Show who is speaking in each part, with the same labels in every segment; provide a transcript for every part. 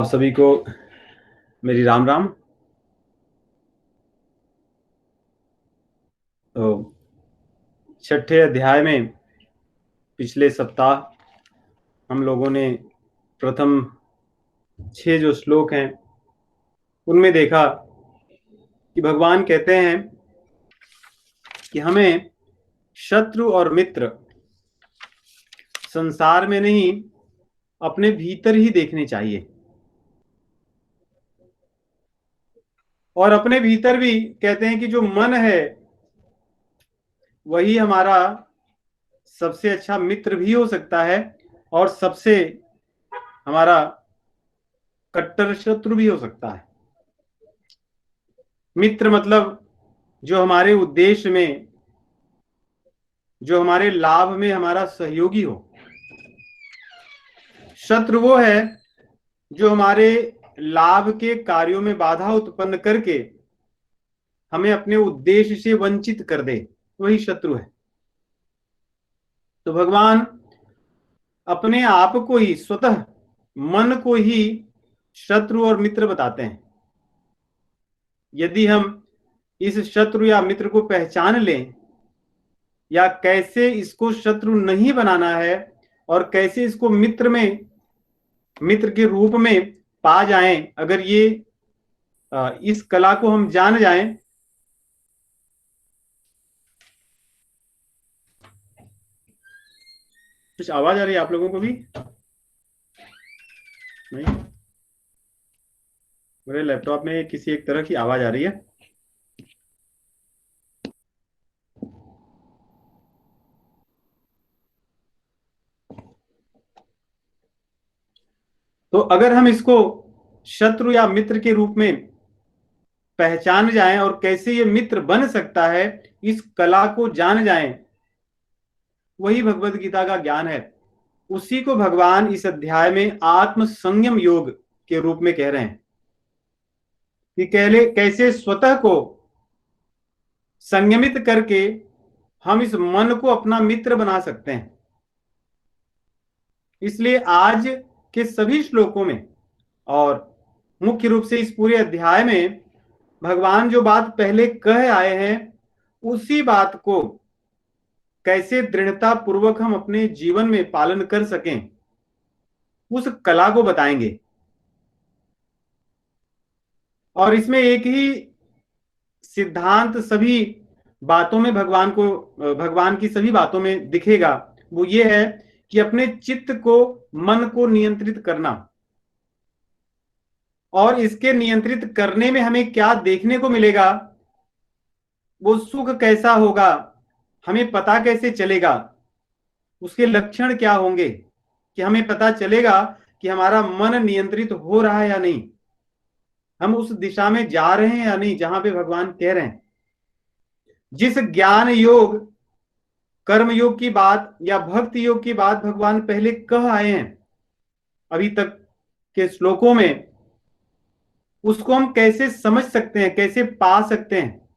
Speaker 1: आप सभी को मेरी राम राम। तो छठे अध्याय में पिछले सप्ताह हम लोगों ने प्रथम 6 जो श्लोक हैं उनमें देखा कि भगवान कहते हैं कि हमें शत्रु और मित्र संसार में नहीं अपने भीतर ही देखने चाहिए, और अपने भीतर भी कहते हैं कि जो मन है वही हमारा सबसे अच्छा मित्र भी हो सकता है और सबसे हमारा कट्टर शत्रु भी हो सकता है। मित्र मतलब जो हमारे उद्देश्य में, जो हमारे लाभ में हमारा सहयोगी हो। शत्रु वो है जो हमारे लाभ के कार्यों में बाधा उत्पन्न करके हमें अपने उद्देश्य से वंचित कर दे, वही शत्रु है। तो भगवान अपने आप को ही स्वतः मन को ही शत्रु और मित्र बताते हैं। यदि हम इस शत्रु या मित्र को पहचान लें, या कैसे इसको शत्रु नहीं बनाना है और कैसे इसको मित्र के रूप में पा जाएं, अगर ये इस कला को हम जान जाएं। कुछ आवाज आ रही है आप लोगों को भी? नहीं, मेरे लैपटॉप में किसी एक तरह की आवाज आ रही है। तो अगर हम इसको शत्रु या मित्र के रूप में पहचान जाएं और कैसे ये मित्र बन सकता है, इस कला को जान जाएं, वही भगवत गीता का ज्ञान है। उसी को भगवान इस अध्याय में आत्म संयम योग के रूप में कह रहे हैं कि कैसे स्वतः को संयमित करके हम इस मन को अपना मित्र बना सकते हैं। इसलिए आज के सभी श्लोकों में और मुख्य रूप से इस पूरे अध्याय में भगवान जो बात पहले कह आए हैं, उसी बात को कैसे दृढ़ता पूर्वक हम अपने जीवन में पालन कर सकें, उस कला को बताएंगे। और इसमें एक ही सिद्धांत सभी बातों में भगवान की सभी बातों में दिखेगा। वो ये है कि अपने चित्त को, मन को नियंत्रित करना, और इसके नियंत्रित करने में हमें क्या देखने को मिलेगा, वो सुख कैसा होगा, हमें पता कैसे चलेगा, उसके लक्षण क्या होंगे कि हमें पता चलेगा कि हमारा मन नियंत्रित हो रहा है या नहीं, हम उस दिशा में जा रहे हैं या नहीं जहां पे भगवान कह रहे हैं। जिस ज्ञान योग, कर्म योग की बात या भक्ति योग की बात भगवान पहले कह आए हैं अभी तक के श्लोकों में, उसको हम कैसे समझ सकते हैं, कैसे पा सकते हैं,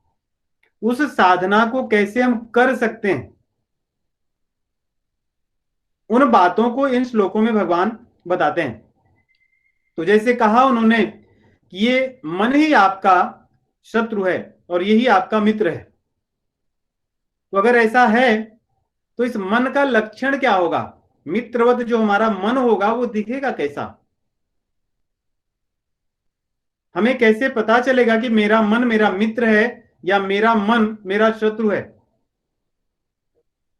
Speaker 1: उस साधना को कैसे हम कर सकते हैं, उन बातों को इन श्लोकों में भगवान बताते हैं। तो जैसे कहा उन्होंने कि ये मन ही आपका शत्रु है और यही आपका मित्र है। तो अगर ऐसा है तो इस मन का लक्षण क्या होगा, मित्रवत जो हमारा मन होगा वो दिखेगा कैसा, हमें कैसे पता चलेगा कि मेरा मन मेरा मित्र है या मेरा मन मेरा शत्रु है।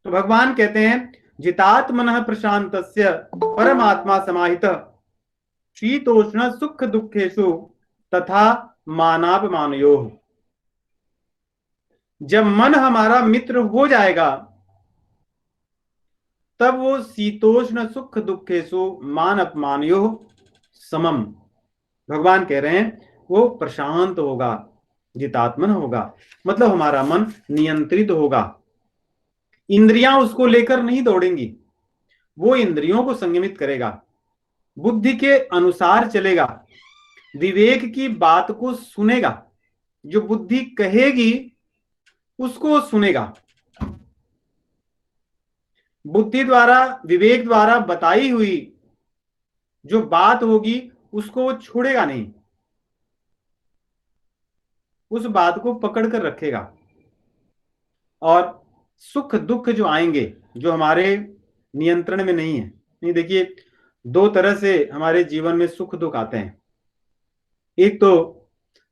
Speaker 1: तो भगवान कहते हैं जितात्मनः प्रशांतस्य परमात्मा समाहितः शीतोष्ण सुख दुखेषु तथा मानापमानयोः। जब मन हमारा मित्र हो जाएगा तब वो शीतोष्ण सुख दुखेषु मान अपमानयोः समम, भगवान कह रहे हैं वो प्रशांत होगा, जितात्मन होगा, मतलब हमारा मन नियंत्रित होगा। इंद्रियां उसको लेकर नहीं दौड़ेंगी, वो इंद्रियों को संयमित करेगा, बुद्धि के अनुसार चलेगा, विवेक की बात को सुनेगा, जो बुद्धि कहेगी उसको सुनेगा, बुद्धि द्वारा, विवेक द्वारा बताई हुई जो बात होगी उसको वो छोड़ेगा नहीं, उस बात को पकड़ कर रखेगा। और सुख दुख जो आएंगे, जो हमारे नियंत्रण में नहीं है, नहीं, देखिए, दो तरह से हमारे जीवन में सुख दुख आते हैं। एक तो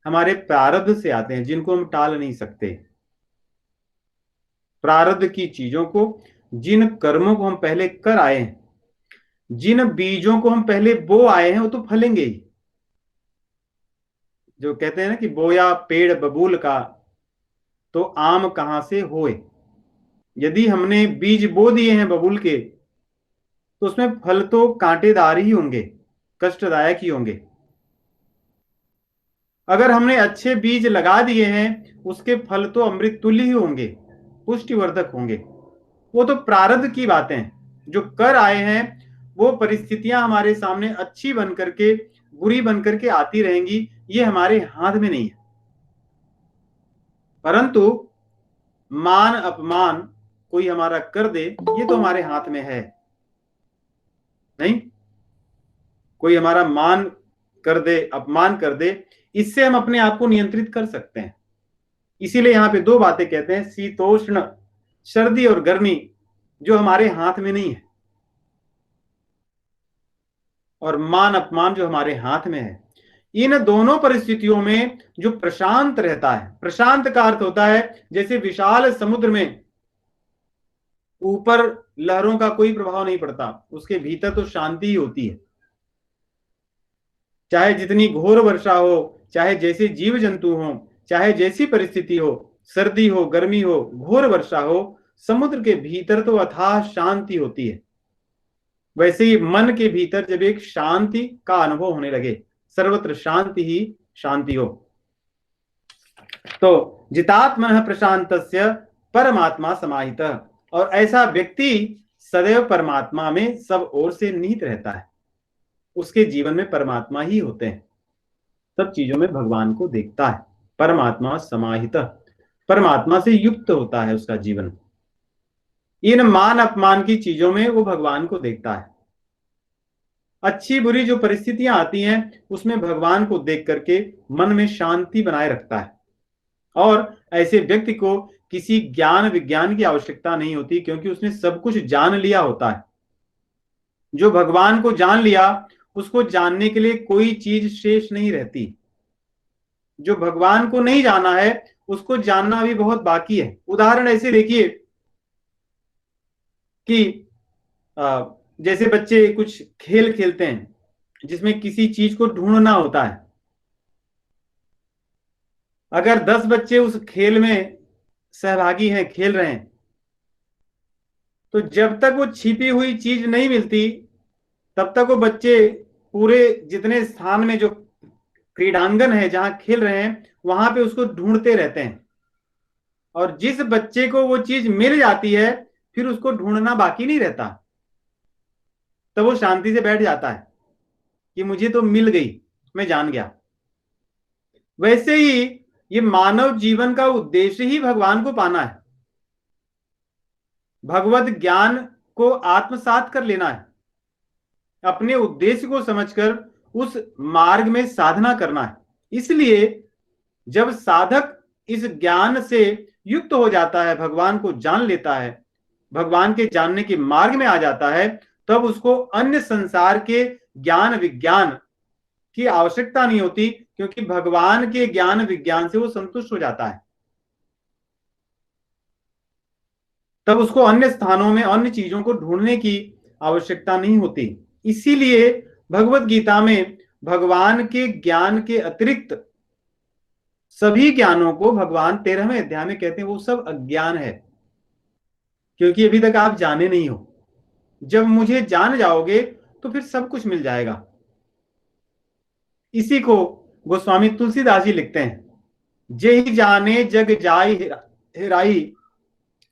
Speaker 1: हमारे प्रारब्ध से आते हैं, जिनको हम टाल नहीं सकते। प्रारब्ध की चीजों को, जिन कर्मों को हम पहले कर आए हैं, जिन बीजों को हम पहले बो आए हैं, वो तो फलेंगे ही। जो कहते हैं ना कि बोया पेड़ बबूल का, तो आम कहां से होए। यदि हमने बीज बो दिए हैं बबूल के, तो उसमें फल तो कांटेदार ही होंगे, कष्टदायक ही होंगे। अगर हमने अच्छे बीज लगा दिए हैं, उसके फल तो अमृत तुल्य ही होंगे, पुष्टिवर्धक होंगे। वो तो प्रारब्ध की बातें हैं। जो कर आए हैं, वो परिस्थितियां हमारे सामने अच्छी बन करके, बुरी बन करके आती रहेंगी, ये हमारे हाथ में नहीं है। परंतु मान अपमान कोई हमारा कर दे, ये तो हमारे हाथ में है नहीं। कोई हमारा मान कर दे, अपमान कर दे, इससे हम अपने आप को नियंत्रित कर सकते हैं। इसीलिए यहां पे दो बातें कहते हैं, शीतोष्ण, सर्दी और गर्मी, जो हमारे हाथ में नहीं है, और मान अपमान जो हमारे हाथ में है। इन दोनों परिस्थितियों में जो प्रशांत रहता है, प्रशांत का अर्थ होता है जैसे विशाल समुद्र में ऊपर लहरों का कोई प्रभाव नहीं पड़ता, उसके भीतर तो शांति ही होती है। चाहे जितनी घोर वर्षा हो, चाहे जैसे जीव जंतु हो, चाहे जैसी परिस्थिति हो, सर्दी हो, गर्मी हो, घोर वर्षा हो, समुद्र के भीतर तो अथाह शांति होती है। वैसे ही मन के भीतर जब एक शांति का अनुभव होने लगे, सर्वत्र शांति ही शांति हो, तो जितात्मनः प्रशांतस्य परमात्मा समाहितः, और ऐसा व्यक्ति सदैव परमात्मा में सब ओर से निहित रहता है। उसके जीवन में परमात्मा ही होते हैं, सब चीजों में भगवान को देखता है। परमात्मा समाहितः, परमात्मा से युक्त होता है उसका जीवन। इन मान अपमान की चीजों में वो भगवान को देखता है। अच्छी बुरी जो परिस्थितियां आती हैं, उसमें भगवान को देख करके मन में शांति बनाए रखता है। और ऐसे व्यक्ति को किसी ज्ञान विज्ञान की आवश्यकता नहीं होती, क्योंकि उसने सब कुछ जान लिया होता है। जो भगवान को जान लिया, उसको जानने के लिए कोई चीज शेष नहीं रहती। जो भगवान को नहीं जाना है, उसको जानना भी बहुत बाकी है। उदाहरण ऐसे देखिए कि जैसे बच्चे कुछ खेल खेलते हैं जिसमें किसी चीज को ढूंढना होता है। अगर 10 बच्चे उस खेल में सहभागी हैं, खेल रहे हैं, तो जब तक वो छिपी हुई चीज नहीं मिलती, तब तक वो बच्चे पूरे जितने स्थान में जो क्रीडांगन है जहां खेल रहे हैं, वहां पे उसको ढूंढते रहते हैं। और जिस बच्चे को वो चीज मिल जाती है, फिर उसको ढूंढना बाकी नहीं रहता, तब वो शांति से बैठ जाता है कि मुझे तो मिल गई, मैं जान गया। वैसे ही ये मानव जीवन का उद्देश्य ही भगवान को पाना है, भगवत ज्ञान को आत्मसात कर लेना है, अपने उद्देश्य को समझकर उस मार्ग में साधना करना है। इसलिए जब साधक इस ज्ञान से युक्त हो जाता है, भगवान को जान लेता है, भगवान के जानने के मार्ग में आ जाता है, तब उसको अन्य संसार के ज्ञान विज्ञान की आवश्यकता नहीं होती, क्योंकि भगवान के ज्ञान विज्ञान से वो संतुष्ट हो जाता है। तब उसको अन्य स्थानों में अन्य चीजों को ढूंढने की आवश्यकता नहीं होती। इसीलिए भगवत गीता में भगवान के ज्ञान के अतिरिक्त सभी ज्ञानों को भगवान 13वें अध्याय में कहते हैं वो सब अज्ञान है, क्योंकि अभी तक आप जाने नहीं हो। जब मुझे जान जाओगे तो फिर सब कुछ मिल जाएगा। इसी को गोस्वामी तुलसीदास जी लिखते हैं, जेहि जाने जग जाई हेराई,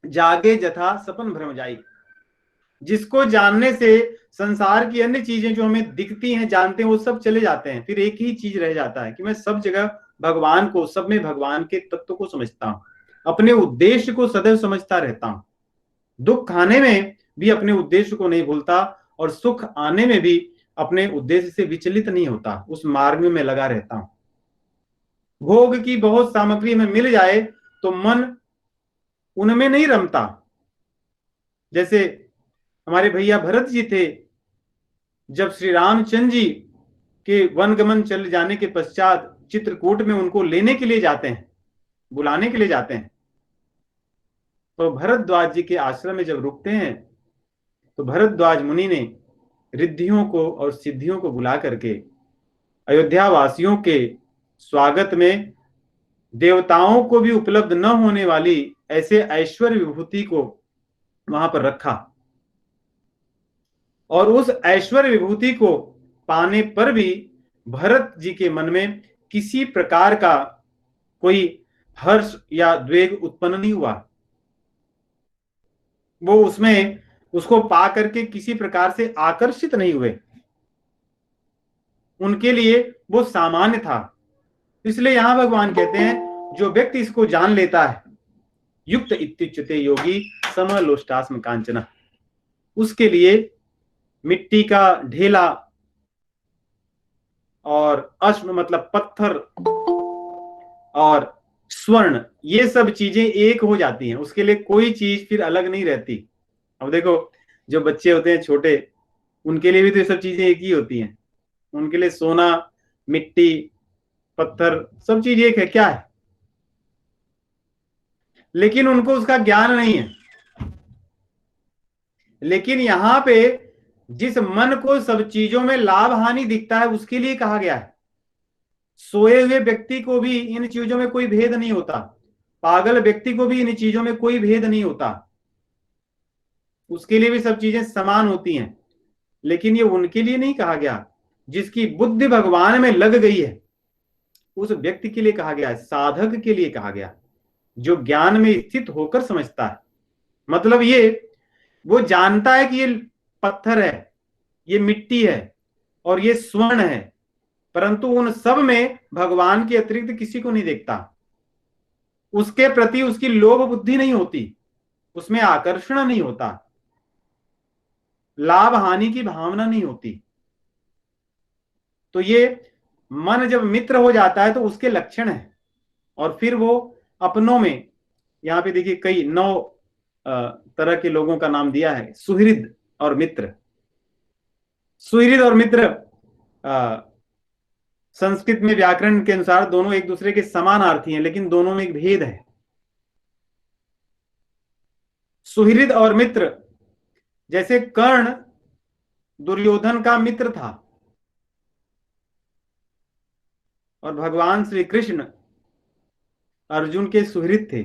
Speaker 1: जागे जथा सपन भ्रम जाई। जिसको जानने से संसार की अन्य चीजें जो हमें दिखती हैं, जानते हैं, वो सब चले जाते हैं। फिर एक ही चीज रह जाता है कि मैं सब जगह भगवान को, सब में भगवान के तत्व को समझता हूं, अपने उद्देश्य को सदैव समझता रहता हूं। दुख आने में भी अपने उद्देश्य को नहीं भूलता, और सुख आने में भी अपने उद्देश्य से विचलित नहीं होता, उस मार्ग में मैं लगा रहता हूं। भोग की बहुत सामग्री हमें मिल जाए तो मन उनमें नहीं रमता। जैसे हमारे भैया भरत जी थे, जब श्री रामचंद्र जी के वनगमन चल जाने के पश्चात चित्रकूट में उनको लेने के लिए जाते हैं, बुलाने के लिए जाते हैं, तो भरद्वाज जी के आश्रम में जब रुकते हैं तो भरद्वाज मुनि ने रिद्धियों को और सिद्धियों को बुला करके अयोध्या वासियों के स्वागत में देवताओं को भी उपलब्ध न होने वाली ऐसे ऐश्वर्य विभूति को वहां पर रखा, और उस ऐश्वर्य विभूति को पाने पर भी भरत जी के मन में किसी प्रकार का कोई हर्ष या द्वेग उत्पन्न नहीं हुआ। वो उसमें उसको पा करके किसी प्रकार से आकर्षित नहीं हुए, उनके लिए वो सामान्य था। इसलिए यहां भगवान कहते हैं जो व्यक्ति इसको जान लेता है, युक्त इत्युच्यते योगी समलोष्टास्म कांचना, उसके लिए मिट्टी का ढेला और अश्म मतलब पत्थर और स्वर्ण, ये सब चीजें एक हो जाती हैं, उसके लिए कोई चीज फिर अलग नहीं रहती। अब देखो जो बच्चे होते हैं छोटे, उनके लिए भी तो ये सब चीजें एक ही होती हैं, उनके लिए सोना, मिट्टी, पत्थर सब चीज एक है, क्या है, लेकिन उनको उसका ज्ञान नहीं है। लेकिन यहां पे जिस मन को सब चीजों में लाभ हानि दिखता है उसके लिए कहा गया है। सोए हुए व्यक्ति को भी इन चीजों में कोई भेद नहीं होता, पागल व्यक्ति को भी इन चीजों में कोई भेद नहीं होता, उसके लिए भी सब चीजें समान होती हैं। लेकिन ये उनके लिए नहीं कहा गया, जिसकी बुद्धि भगवान में लग गई है उस व्यक्ति के लिए कहा गया है, साधक के लिए कहा गया, जो ज्ञान में स्थित होकर समझता है। मतलब ये वो जानता है कि ये पत्थर है, ये मिट्टी है और ये स्वर्ण है, परंतु उन सब में भगवान के अतिरिक्त किसी को नहीं देखता, उसके प्रति उसकी लोभ बुद्धि नहीं होती, उसमें आकर्षण नहीं होता, लाभ हानि की भावना नहीं होती। तो ये मन जब मित्र हो जाता है तो उसके लक्षण है। और फिर वो अपनों में, यहां पे देखिए कई 9 तरह के लोगों का नाम दिया है, सुहृद और मित्र। सुहृद और मित्र संस्कृत में व्याकरण के अनुसार दोनों एक दूसरे के समानार्थी हैं, लेकिन दोनों में एक भेद है। सुहृद और मित्र, जैसे कर्ण दुर्योधन का मित्र था और भगवान श्री कृष्ण अर्जुन के सुहृद थे,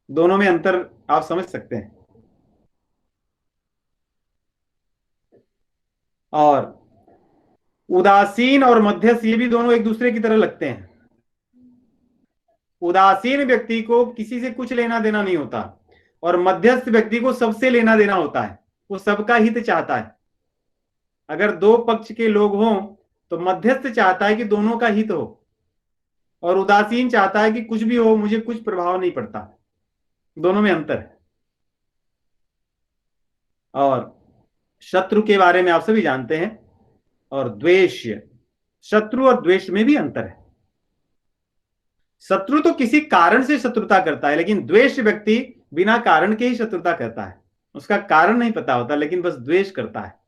Speaker 1: दोनों में अंतर आप समझ सकते हैं। और उदासीन और मध्यस्थ, ये भी दोनों एक दूसरे की तरह लगते हैं। उदासीन व्यक्ति को किसी से कुछ लेना देना नहीं होता और मध्यस्थ व्यक्ति को सबसे लेना देना होता है, वो सबका हित चाहता है। अगर दो पक्ष के लोग हों तो मध्यस्थ चाहता है कि दोनों का हित हो, और उदासीन चाहता है कि कुछ भी हो मुझे कुछ प्रभाव नहीं पड़ता। दोनों में अंतर है। और शत्रु के बारे में आप सभी जानते हैं, और द्वेष, शत्रु और द्वेष में भी अंतर है। शत्रु तो किसी कारण से शत्रुता करता है, लेकिन द्वेष व्यक्ति बिना कारण के ही शत्रुता करता है, उसका कारण नहीं पता होता लेकिन बस द्वेष करता है।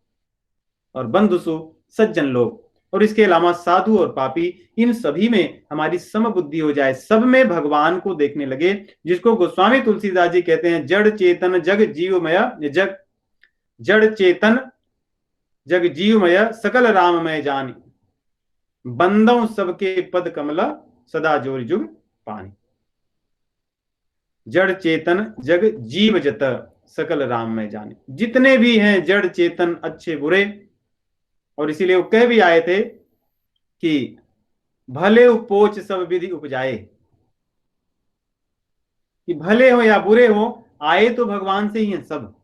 Speaker 1: और बंधुसु सज्जन लोग, और इसके अलावा साधु और पापी, इन सभी में हमारी समबुद्धि हो जाए, सब में भगवान को देखने लगे, जिसको गोस्वामी तुलसीदास जी कहते हैं जड़ चेतन जग जीवमय, जड़ चेतन जग जीवमय सकल राममय जानी, बंदों सबके पद कमला सदा जोर जुग पानी। जड़ चेतन जग जीव जत सकल राम में जाने, जितने भी हैं जड़ चेतन अच्छे बुरे, और इसीलिए वो कह भी आए थे कि भले उपोच सब विधि उपजाए, कि भले हो या बुरे हो आए तो भगवान से ही हैं सब,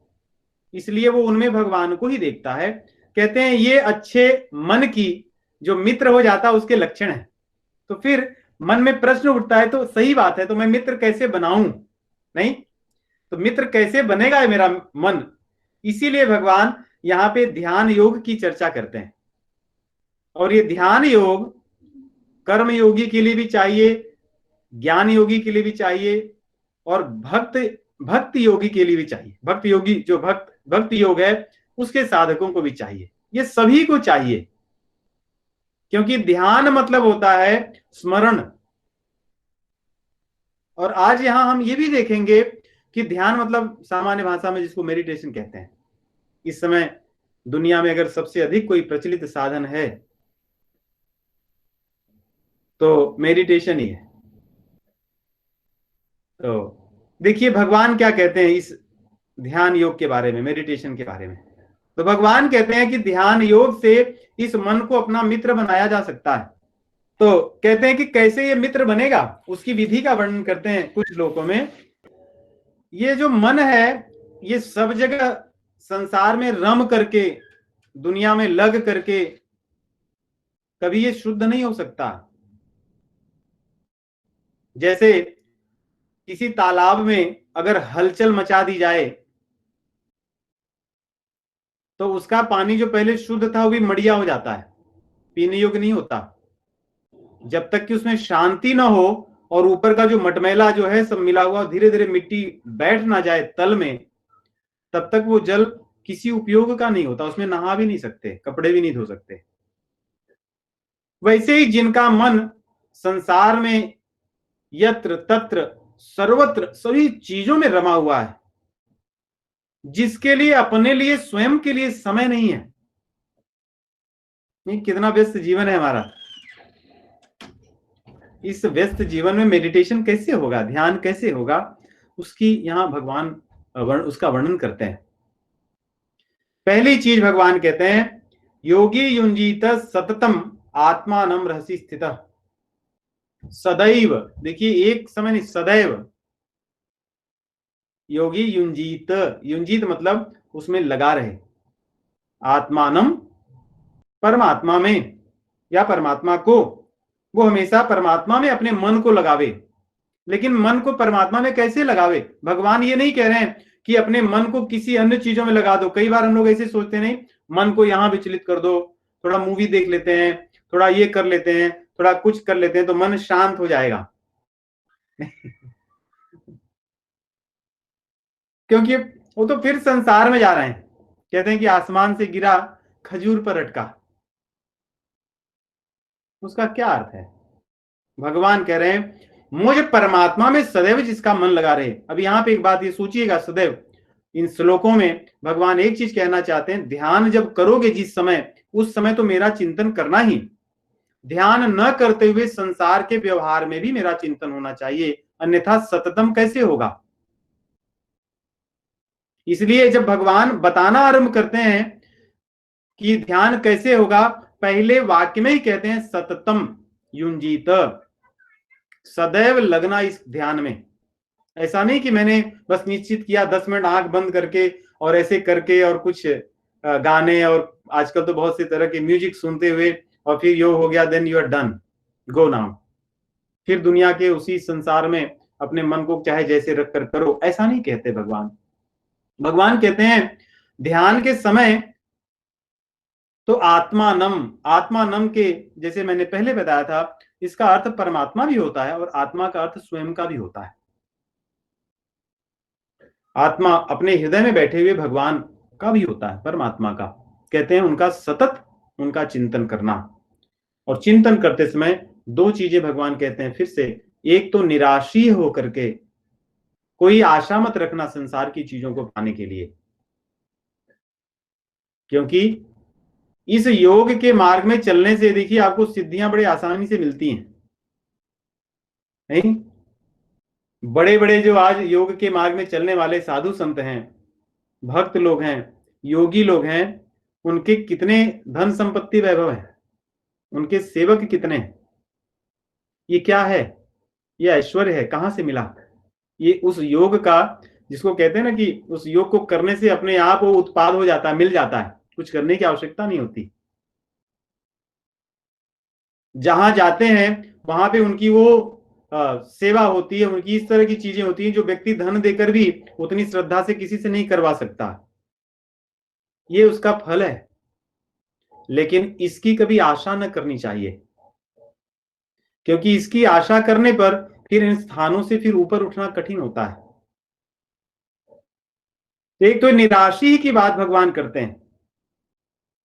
Speaker 1: इसलिए वो उनमें भगवान को ही देखता है। कहते हैं ये अच्छे मन की जो मित्र हो जाता है उसके लक्षण है। तो फिर मन में प्रश्न उठता है, तो सही बात है, तो मैं मित्र कैसे बनाऊं? नहीं तो मित्र कैसे बनेगा मेरा मन? इसीलिए भगवान यहाँ पे ध्यान योग की चर्चा करते हैं। और ये ध्यान योग कर्म योगी के लिए भी चाहिए, ज्ञान योगी के लिए भी चाहिए, और भक्त योगी के लिए भी चाहिए। भक्त योगी जो भक्त योग है उसके साधकों को भी चाहिए, ये सभी को चाहिए। क्योंकि ध्यान मतलब होता है स्मरण। और आज यहां हम ये भी देखेंगे कि ध्यान मतलब सामान्य भाषा में जिसको मेडिटेशन कहते हैं। इस समय दुनिया में अगर सबसे अधिक कोई प्रचलित साधन है तो मेडिटेशन ही है। तो देखिए भगवान क्या कहते हैं इस ध्यान योग के बारे में, मेडिटेशन के बारे में। तो भगवान कहते हैं कि ध्यान योग से इस मन को अपना मित्र बनाया जा सकता है। तो कहते हैं कि कैसे ये मित्र बनेगा, उसकी विधि का वर्णन करते हैं कुछ श्लोकों में। ये जो मन है ये सब जगह संसार में रम करके, दुनिया में लग करके कभी ये शुद्ध नहीं हो सकता। जैसे किसी तालाब में अगर हलचल मचा दी जाए तो उसका पानी जो पहले शुद्ध था वो भी मड़िया हो जाता है, पीने योग्य नहीं होता। जब तक कि उसमें शांति ना हो और ऊपर का जो मटमैला जो है सब मिला हुआ धीरे धीरे मिट्टी बैठ ना जाए तल में, तब तक वो जल किसी उपयोग का नहीं होता। उसमें नहा भी नहीं सकते, कपड़े भी नहीं धो सकते। वैसे ही जिनका मन संसार में यत्र तत्र सर्वत्र सभी चीजों में रमा हुआ है, जिसके लिए अपने लिए स्वयं के लिए समय नहीं है। नहीं, कितना व्यस्त जीवन है हमारा। इस व्यस्त जीवन में मेडिटेशन कैसे होगा, ध्यान कैसे होगा, उसकी यहां भगवान उसका वर्णन करते हैं। पहली चीज भगवान कहते हैं योगी युंजीत सततम आत्मानं रहसि स्थितः। सदैव, देखिए एक समय नहीं, सदैव। योगी युंजीत, युंजीत मतलब उसमें लगा रहे। आत्मानम, परमात्मा में या परमात्मा को, वो हमेशा परमात्मा में अपने मन को लगावे। लेकिन मन को परमात्मा में कैसे लगावे? भगवान ये नहीं कह रहे हैं कि अपने मन को किसी अन्य चीजों में लगा दो। कई बार हम लोग ऐसे सोचते नहीं, मन को यहां विचलित कर दो, थोड़ा मूवी देख लेते हैं, थोड़ा ये कर लेते हैं, थोड़ा कुछ कर लेते हैं तो मन शांत हो जाएगा। क्योंकि वो तो फिर संसार में जा रहे हैं। कहते हैं कि आसमान से गिरा खजूर पर अटका, उसका क्या अर्थ है? भगवान कह रहे हैं मुझे परमात्मा में सदैव जिसका मन लगा रहे। अब यहाँ पे एक बात ये सोचिएगा, सदैव इन श्लोकों में भगवान एक चीज कहना चाहते हैं, ध्यान जब करोगे जिस समय, उस समय तो मेरा चिंतन करना ही। ध्यान न करते हुए संसार के व्यवहार में भी मेरा चिंतन होना चाहिए, अन्यथा सततम कैसे होगा? इसलिए जब भगवान बताना आरंभ करते हैं कि ध्यान कैसे होगा, पहले वाक्य में ही कहते हैं सततम युंजीत, सदैव लगना इस ध्यान में। ऐसा नहीं कि मैंने बस निश्चित किया 10 मिनट आंख बंद करके और ऐसे करके और कुछ गाने और आजकल तो बहुत से तरह के म्यूजिक सुनते हुए और फिर योग हो गया, then you are done, go now. फिर दुनिया के उसी संसार में अपने मन को चाहे जैसे रख कर करो, ऐसा नहीं कहते भगवान। भगवान कहते हैं ध्यान के समय तो आत्मानम, आत्मानम के जैसे मैंने पहले बताया था, इसका अर्थ परमात्मा भी होता है और आत्मा का अर्थ स्वयं का भी होता है। आत्मा अपने हृदय में बैठे हुए भगवान का भी होता है, परमात्मा का। कहते हैं उनका सतत उनका चिंतन करना। और चिंतन करते समय दो चीजें भगवान कहते हैं फिर से, एक तो निराशी होकर के, कोई आशा मत रखना संसार की चीजों को पाने के लिए, क्योंकि इस योग के मार्ग में चलने से देखिए आपको सिद्धियां बड़े आसानी से मिलती हैं। नहीं, बड़े बड़े जो आज योग के मार्ग में चलने वाले साधु संत हैं, भक्त लोग हैं, योगी लोग हैं, उनके कितने धन संपत्ति वैभव है, उनके सेवक कितने हैं। ये क्या है? ये ऐश्वर्य है, कहां से मिला? ये उस योग का, जिसको कहते हैं ना कि उस योग को करने से अपने आप वो उत्पाद हो जाता है, मिल जाता है, कुछ करने की आवश्यकता नहीं होती। जहां जाते हैं वहां पे उनकी वो सेवा होती है, उनकी इस तरह की चीजें होती हैं जो व्यक्ति धन देकर भी उतनी श्रद्धा से किसी से नहीं करवा सकता। ये उसका फल है, लेकिन इसकी कभी आशा न करनी चाहिए, क्योंकि इसकी आशा करने पर फिर इन स्थानों से फिर ऊपर उठना कठिन होता है। तो एक तो निराशी ही की बात भगवान करते हैं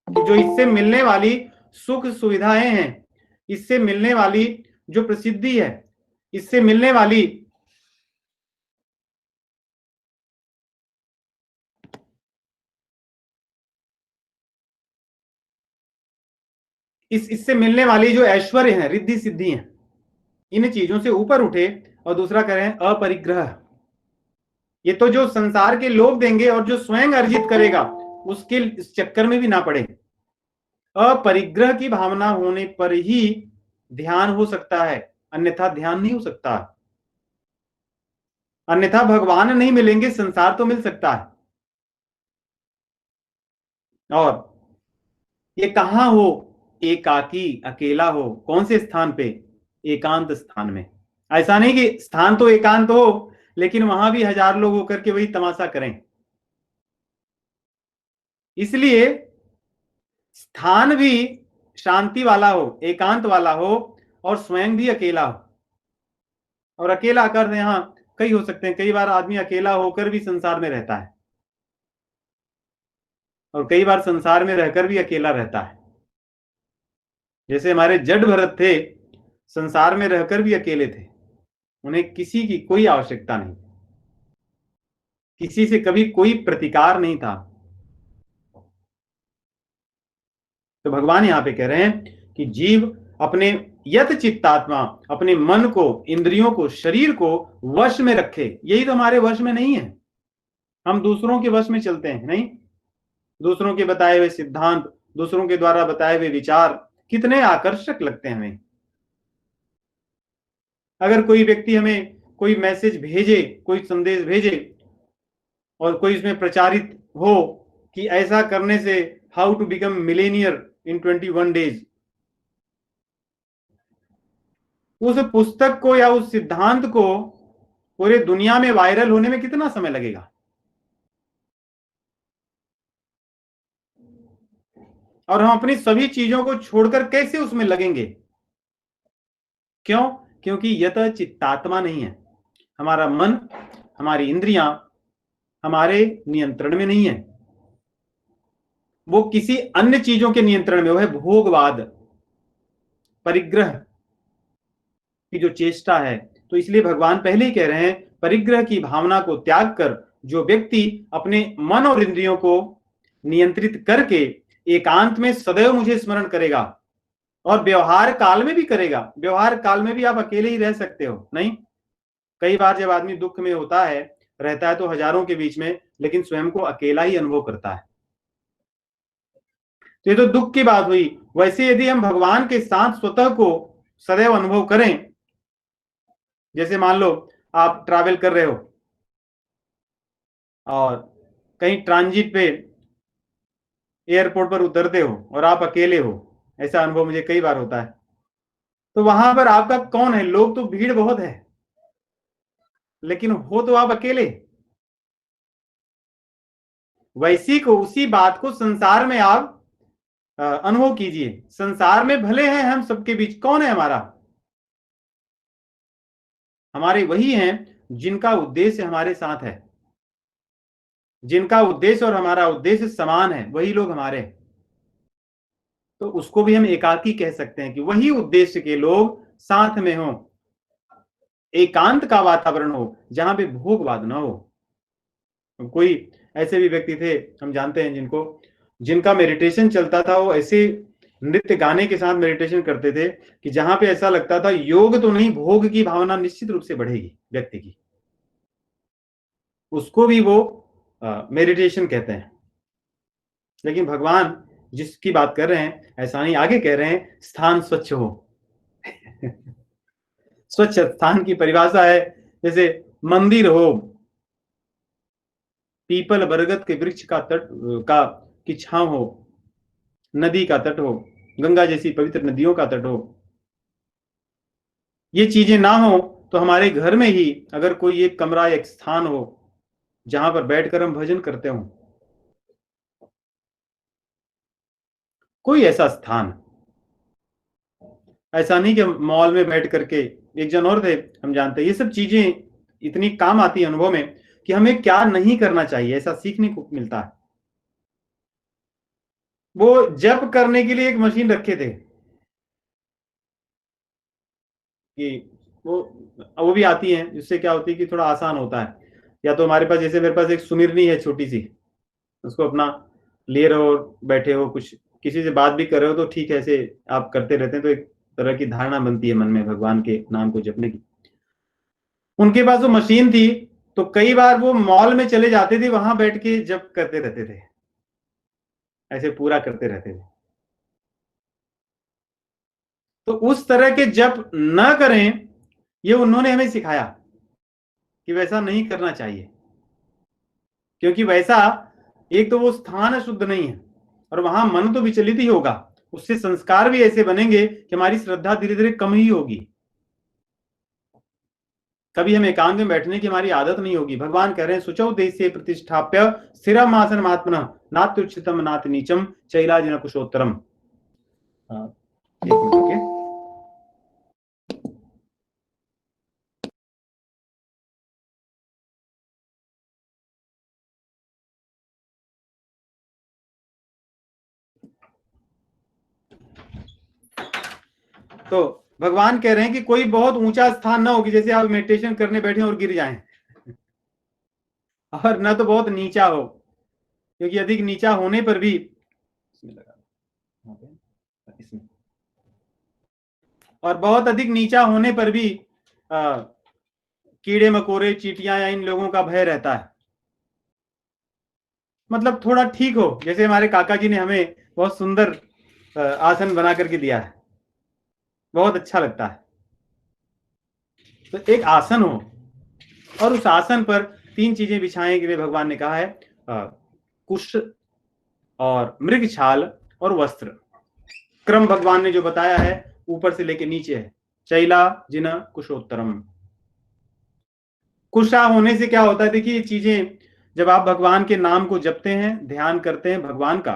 Speaker 1: कि जो इससे मिलने वाली सुख सुविधाएं हैं, इससे मिलने वाली जो प्रसिद्धि है, इससे मिलने वाली इससे मिलने वाली जो ऐश्वर्य है, रिद्धि सिद्धि है, इन चीजों से ऊपर उठे। और दूसरा कह रहे हैं अपरिग्रह। ये तो जो संसार के लोग देंगे और जो स्वयं अर्जित करेगा उसके इस चक्कर में भी ना पड़े। अपरिग्रह की भावना होने पर ही ध्यान हो सकता है, अन्यथा ध्यान नहीं हो सकता। अन्यथा भगवान नहीं मिलेंगे, संसार तो मिल सकता है। और ये कहां हो? एकाकी, अकेला हो। कौन से स्थान पे? एकांत स्थान में। ऐसा नहीं कि स्थान तो एकांत हो लेकिन वहां भी हजार लोग होकर के वही तमाशा करें। इसलिए स्थान भी शांति वाला हो, एकांत वाला हो, और स्वयं भी अकेला हो। और अकेला कर यहां कई हो सकते हैं। कई बार आदमी अकेला होकर भी संसार में रहता है, और कई बार संसार में रहकर भी अकेला रहता है। जैसे हमारे जड भरत थे, संसार में रहकर भी अकेले थे। उन्हें किसी की कोई आवश्यकता नहीं, किसी से कभी कोई प्रतिकार नहीं था। तो भगवान यहां पे कह रहे हैं कि जीव अपने यत चित्तात्मा, अपने मन को, इंद्रियों को, शरीर को वश में रखे। यही तो हमारे वश में नहीं है। हम दूसरों के वश में चलते हैं। नहीं, दूसरों के बताए हुए सिद्धांत, दूसरों के द्वारा बताए हुए विचार कितने आकर्षक लगते हैं हमें। अगर कोई व्यक्ति हमें कोई मैसेज भेजे, कोई संदेश भेजे, और कोई इसमें प्रचारित हो कि ऐसा करने से how to become millionaire in 21 days, उस पुस्तक को या उस सिद्धांत को पूरे दुनिया में वायरल होने में कितना समय लगेगा? और हम अपनी सभी चीजों को छोड़कर कैसे उसमें लगेंगे? क्यों? क्योंकि यत चित्तात्मा नहीं है। हमारा मन, हमारी इंद्रियां हमारे नियंत्रण में नहीं है, वो किसी अन्य चीजों के नियंत्रण में। वो है भोगवाद, परिग्रह की जो चेष्टा है। तो इसलिए भगवान पहले ही कह रहे हैं, परिग्रह की भावना को त्याग कर जो व्यक्ति अपने मन और इंद्रियों को नियंत्रित करके एकांत में सदैव मुझे स्मरण करेगा, और व्यवहार काल में भी करेगा। व्यवहार काल में भी आप अकेले ही रह सकते हो। नहीं, कई बार जब आदमी दुख में होता है, रहता है तो हजारों के बीच में, लेकिन स्वयं को अकेला ही अनुभव करता है। तो ये तो दुख की बात हुई। वैसे यदि हम भगवान के साथ स्वतः को सदैव अनुभव करें, जैसे मान लो आप ट्रैवल कर रहे हो और कहीं ट्रांजिट पे एयरपोर्ट पर उतरते हो और आप अकेले हो। ऐसा अनुभव मुझे कई बार होता है। तो वहां पर आपका कौन है? लोग तो भीड़ बहुत है, लेकिन हो तो आप अकेले। वैसी को, उसी बात को संसार में आप अनुभव कीजिए। संसार में भले हैं हम सबके बीच, कौन है हमारा? हमारे वही हैं जिनका उद्देश्य हमारे साथ है, जिनका उद्देश्य और हमारा उद्देश्य समान है, वही लोग हमारे। तो उसको भी हम एकाकी कह सकते हैं कि वही उद्देश्य के लोग साथ में हो, एकांत का वातावरण हो जहां पे भोगवाद ना हो। कोई ऐसे भी व्यक्ति थे हम जानते हैं जिनका मेडिटेशन चलता था, वो ऐसे नृत्य गाने के साथ मेडिटेशन करते थे कि जहां पे ऐसा लगता था योग तो नहीं, भोग की भावना निश्चित रूप से बढ़ेगी व्यक्ति की। उसको भी वो मेडिटेशन कहते हैं। लेकिन भगवान जिसकी बात कर रहे हैं ऐसा नहीं, आगे कह रहे हैं स्थान स्वच्छ हो। स्वच्छ स्थान की परिभाषा है जैसे मंदिर हो, पीपल बरगद के वृक्ष का तट का की छांव हो, नदी का तट हो, गंगा जैसी पवित्र नदियों का तट हो। ये चीजें ना हो तो हमारे घर में ही अगर कोई एक कमरा, एक स्थान हो जहां पर बैठकर हम भजन करते हो, कोई ऐसा स्थान, ऐसा नहीं कि मॉल में बैठ करके, एक जन और थे हम जानते हैं, ये सब चीजें इतनी काम आती है अनुभव में कि हमें क्या नहीं करना चाहिए, ऐसा सीखने को मिलता है। वो जप करने के लिए एक मशीन रखे थे कि वो भी आती है, जिससे क्या होती है कि थोड़ा आसान होता है। या तो हमारे पास, जैसे मेरे पास एक सुमिरनी है छोटी सी, उसको अपना लिए रहो, बैठे हो, कुछ किसी से बात भी कर रहे हो तो ठीक है, ऐसे आप करते रहते हैं तो एक तरह की धारणा बनती है मन में भगवान के नाम को जपने की। उनके पास वो मशीन थी, तो कई बार वो मॉल में चले जाते थे, वहां बैठ के जप करते रहते थे, ऐसे पूरा करते रहते थे। तो उस तरह के जप न करें, ये उन्होंने हमें सिखाया कि वैसा नहीं करना चाहिए, क्योंकि वैसा, एक तो वो स्थान शुद्ध नहीं है, और वहां मन तो विचलित ही होगा, उससे संस्कार भी ऐसे बनेंगे कि हमारी श्रद्धा धीरे धीरे कम ही होगी। कभी हम एकांत में बैठने की हमारी आदत नहीं होगी। भगवान कह रहे हैं, शुचौ देशे प्रतिष्ठाप्य स्थिरम आसन महात्मनः नात्युच्चितम नाति नीचम चैलाजिन कुशोत्तरम। एक मिनट रुकिए। तो भगवान कह रहे हैं कि कोई बहुत ऊंचा स्थान ना हो कि जैसे आप मेडिटेशन करने बैठे और गिर जाएं, और न तो बहुत नीचा हो, क्योंकि अधिक नीचा होने पर भी, इसमें लगा, इसमें, और बहुत अधिक नीचा होने पर भी कीड़े मकोड़े चींटियां या इन लोगों का भय रहता है। मतलब थोड़ा ठीक हो, जैसे हमारे काका जी ने हमें बहुत सुंदर आसन बना करके दिया है, बहुत अच्छा लगता है। तो एक आसन हो, और उस आसन पर 3 चीजें बिछाने के लिए भगवान ने कहा है, कुश और मृग छाल और वस्त्र। क्रम भगवान ने जो बताया है ऊपर से लेके नीचे है, चैला जिना कुशोत्तरम। कुशा होने से क्या होता है, देखिए ये चीजें, जब आप भगवान के नाम को जपते हैं, ध्यान करते हैं भगवान का,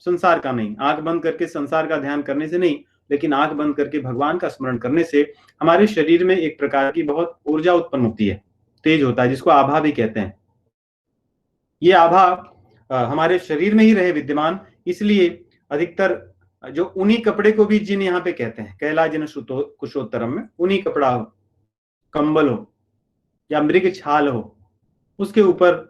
Speaker 1: संसार का नहीं, आंख बंद करके संसार का ध्यान करने से नहीं, लेकिन आंख बंद करके भगवान का स्मरण करने से हमारे शरीर में एक प्रकार की बहुत ऊर्जा उत्पन्न होती है, तेज होता है, जिसको आभा भी कहते हैं। ये आभा हमारे शरीर में ही रहे विद्यमान, इसलिए अधिकतर जो ऊनी कपड़े को भी जिन यहाँ पे कहते हैं, कैला जिन कुशोत्तरम में ऊनी कपड़ा हो, कंबल हो या मृग छाल हो, उसके ऊपर